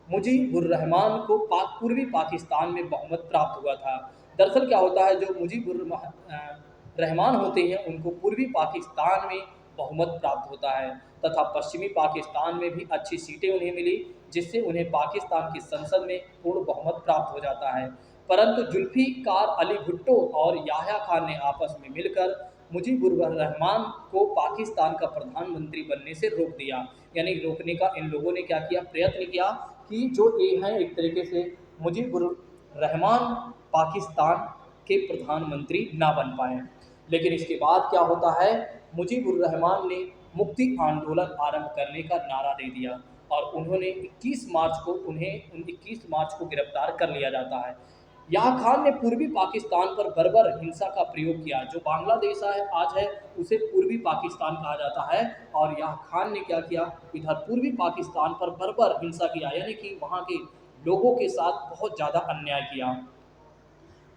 मुजीबुर रहमान को पूर्वी पाकिस्तान में बहुमत प्राप्त हुआ था। दरअसल क्या होता है, जो रहमान होते हैं उनको पूर्वी पाकिस्तान में बहुमत प्राप्त होता है तथा पश्चिमी पाकिस्तान में भी अच्छी सीटें उन्हें मिली, जिससे उन्हें पाकिस्तान की संसद में पूर्ण बहुमत प्राप्त हो जाता है। परंतु जुल्फिकार अली भुट्टो और याह्या खान ने आपस में मिलकर मुजीबुर रहमान को पाकिस्तान का प्रधानमंत्री बनने से रोक दिया। यानी रोकने का इन लोगों ने क्या किया, प्रयत्न किया कि जो ये हैं एक तरीके से मुजीबुर रहमान पाकिस्तान के प्रधानमंत्री ना बन पाए। लेकिन इसके बाद क्या होता है, मुजीबुर रहमान ने मुक्ति आंदोलन आरंभ करने का नारा दे दिया और उन्होंने 21 मार्च को गिरफ्तार कर लिया जाता है। याह्या खान ने पूर्वी पाकिस्तान पर बर्बर हिंसा का प्रयोग किया। जो बांग्लादेश आज है उसे पूर्वी पाकिस्तान कहा जाता है और याह्या खान ने क्या किया, इधर पूर्वी पाकिस्तान पर बर्बर हिंसा किया, यानी कि वहाँ के लोगों के साथ बहुत ज़्यादा अन्याय किया।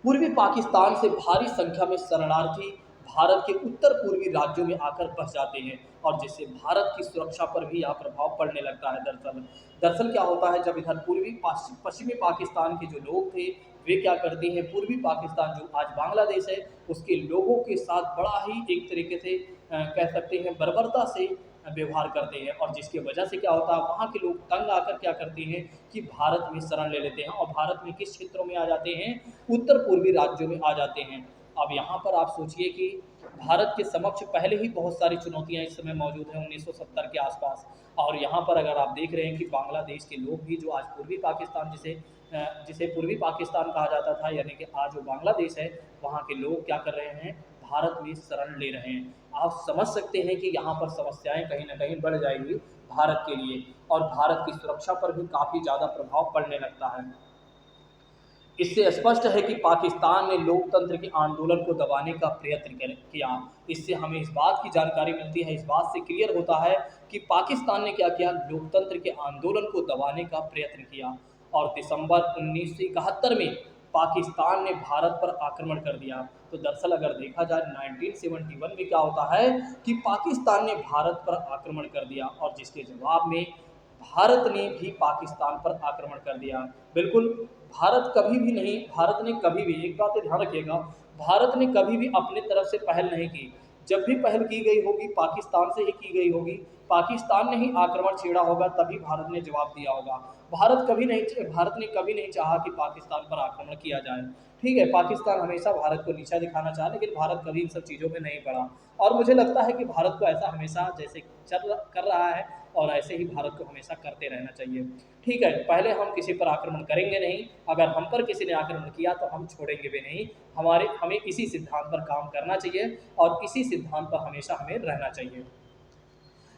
पूर्वी पाकिस्तान से भारी संख्या में शरणार्थी भारत के उत्तर पूर्वी राज्यों में आकर बस जाते हैं और जिससे भारत की सुरक्षा पर भी यहाँ प्रभाव पड़ने लगता है। दरअसल दरअसल क्या होता है, जब इधर पश्चिमी पाकिस्तान के जो लोग थे वे क्या करते हैं, पूर्वी पाकिस्तान जो आज बांग्लादेश है उसके लोगों के साथ बड़ा ही एक तरीके से कह सकते हैं बर्बरता से व्यवहार करते हैं और जिसकी वजह से क्या होता है, वहाँ के लोग तंग आकर क्या करते हैं कि भारत में शरण ले लेते हैं और भारत में किस क्षेत्रों में आ जाते हैं, उत्तर पूर्वी राज्यों में आ जाते हैं। अब यहाँ पर आप सोचिए कि भारत के समक्ष पहले ही बहुत सारी चुनौतियाँ इस समय मौजूद हैं 1970 के आसपास। और यहाँ पर अगर आप देख रहे हैं कि बांग्लादेश के लोग भी जो आज पूर्वी पाकिस्तान जिसे पूर्वी पाकिस्तान कहा जाता था, यानी कि आज जो बांग्लादेश है, वहाँ के लोग क्या कर रहे हैं, भारत में शरण ले रहे हैं। आप समझ सकते हैं कि यहाँ पर समस्याएं कहीं ना कहीं बढ़ जाएंगी भारत के लिए और भारत की सुरक्षा पर भी काफ़ी ज़्यादा प्रभाव पड़ने लगता है। इससे स्पष्ट है कि पाकिस्तान ने लोकतंत्र के आंदोलन को दबाने का प्रयत्न किया। इससे हमें इस बात की जानकारी मिलती है, इस बात से क्लियर होता है कि पाकिस्तान ने क्या किया, लोकतंत्र के आंदोलन को दबाने का प्रयत्न किया और दिसंबर 1971 में पाकिस्तान ने भारत पर आक्रमण कर दिया। तो दरअसल अगर देखा जाए 1971 में क्या होता है कि पाकिस्तान ने भारत पर आक्रमण कर दिया और जिसके जवाब में भारत ने भी पाकिस्तान पर आक्रमण कर दिया। बिल्कुल, भारत ने कभी भी, एक बात ध्यान रखिएगा, भारत ने कभी भी अपने तरफ से पहल नहीं की। जब भी पहल की गई होगी पाकिस्तान से ही की गई होगी, पाकिस्तान ने ही आक्रमण छेड़ा होगा तभी भारत ने जवाब दिया होगा। भारत ने कभी नहीं चाहा कि पाकिस्तान पर आक्रमण किया जाए। ठीक है, पाकिस्तान हमेशा भारत को नीचा दिखाना चाहा लेकिन भारत कभी इन सब चीज़ों में नहीं पड़ा और मुझे लगता है कि भारत को ऐसा हमेशा जैसे कर रहा है और ऐसे ही भारत को हमेशा करते रहना चाहिए। ठीक है, पहले हम किसी पर आक्रमण करेंगे नहीं, अगर हम पर किसी ने आक्रमण किया तो हम छोड़ेंगे भी नहीं। हमें इसी सिद्धांत पर काम करना चाहिए और इसी सिद्धांत पर हमेशा हमें रहना चाहिए।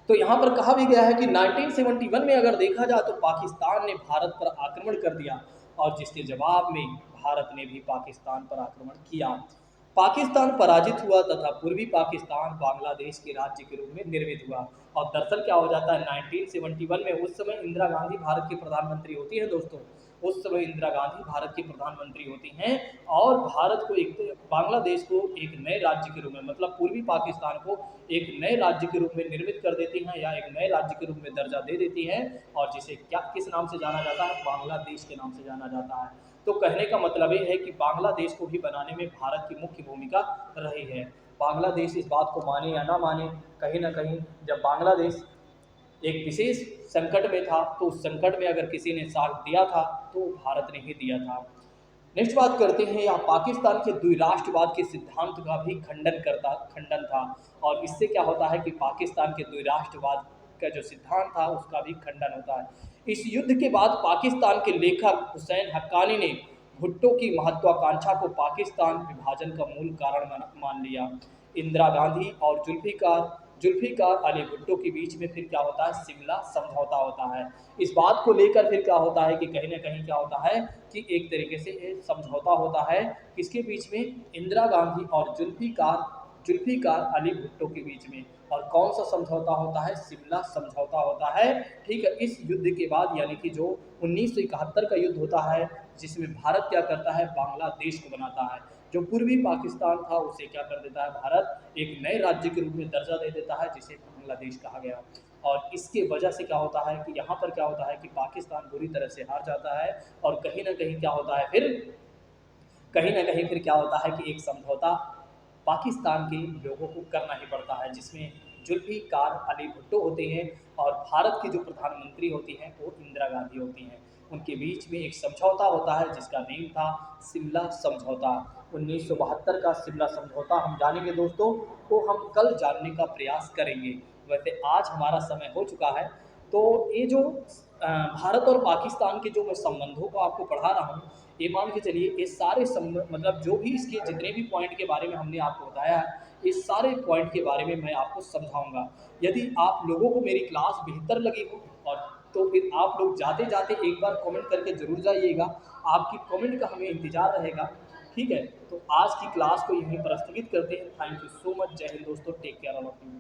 तो यहाँ पर कहा भी गया है कि 1971 में अगर देखा जाए तो पाकिस्तान ने भारत पर आक्रमण कर दिया और जिसके जवाब में भारत ने भी पाकिस्तान पर आक्रमण किया। पाकिस्तान पराजित हुआ तथा पूर्वी पाकिस्तान बांग्लादेश के राज्य के रूप में निर्मित हुआ। और दरअसल क्या हो जाता है 1971 में, उस समय इंदिरा गांधी भारत की प्रधानमंत्री होती है दोस्तों, उस समय इंदिरा गांधी भारत की प्रधानमंत्री होती हैं और भारत को बांग्लादेश को एक नए राज्य के रूप में, मतलब पूर्वी पाकिस्तान को एक नए राज्य के रूप में निर्मित कर देती हैं या एक नए राज्य के रूप में दर्जा दे देती हैं और जिसे क्या किस नाम से जाना जाता है, बांग्लादेश के नाम से जाना जाता है। तो कहने का मतलब ये है कि बांग्लादेश को भी बनाने में भारत की मुख्य भूमिका रही है। बांग्लादेश इस बात को माने या ना माने, कहीं ना कहीं जब बांग्लादेश एक विशेष संकट में था तो उस संकट में अगर किसी ने साथ दिया था तो भारत ने ही दिया था। नेक्स्ट बात करते हैं, यहाँ पाकिस्तान के द्विराष्ट्रवाद के सिद्धांत का भी खंडन था और इससे क्या होता है कि पाकिस्तान के द्विराष्ट्रवाद का जो सिद्धांत था उसका भी खंडन होता है। इस युद्ध के बाद पाकिस्तान के लेखक हुसैन हक्कानी ने भुट्टो की महत्वाकांक्षा को पाकिस्तान विभाजन का मूल कारण मान लिया। इंदिरा गांधी और जुल्फिकार अली भुट्टो के बीच में फिर क्या होता है, शिमला समझौता होता है। इस बात को लेकर फिर क्या होता है कि कहीं ना कहीं क्या होता है कि एक तरीके से एक समझौता होता है किसके बीच में, इंदिरा गांधी और जुल्फिकार अली भुट्टो के बीच में। और कौन सा समझौता होता है, शिमला समझौता होता है। ठीक है, इस युद्ध के बाद यानी कि जो 1971 का युद्ध होता है जिसमें भारत क्या करता है, बांग्लादेश को बनाता है। जो पूर्वी पाकिस्तान था उसे क्या कर देता है, भारत एक नए राज्य के रूप में दर्जा दे देता है जिसे बांग्लादेश कहा गया। और इसके वजह से क्या होता है कि यहाँ पर क्या होता है कि पाकिस्तान बुरी तरह से हार जाता है और कहीं ना कहीं क्या होता है फिर क्या होता है कि एक समझौता पाकिस्तान के लोगों को करना ही पड़ता है जिसमें जुल्फिकार अली भुट्टो होते हैं और भारत की जो प्रधानमंत्री होती हैं वो इंदिरा गांधी होती हैं। उनके बीच में एक समझौता होता है जिसका नेम था शिमला समझौता। 1972 का शिमला समझौता हम जानेंगे दोस्तों, तो हम कल जानने का प्रयास करेंगे। वैसे आज हमारा समय हो चुका है, तो ये जो भारत और पाकिस्तान के जो मैं संबंधों को आपको पढ़ा रहा हूँ, ये मान के चलिए ये सारे मतलब जो भी इसके जितने भी पॉइंट के बारे में हमने आपको बताया है, इस सारे पॉइंट के बारे में मैं आपको समझाऊंगा। यदि आप लोगों को मेरी क्लास बेहतर लगी हो और तो फिर आप लोग जाते जाते एक बार कमेंट करके ज़रूर जाइएगा, आपकी कमेंट का हमें इंतज़ार रहेगा। ठीक है, तो आज की क्लास को यहीं पर स्थगित करते हैं। Thank you so much. जय हिंद दोस्तों, take care all of you.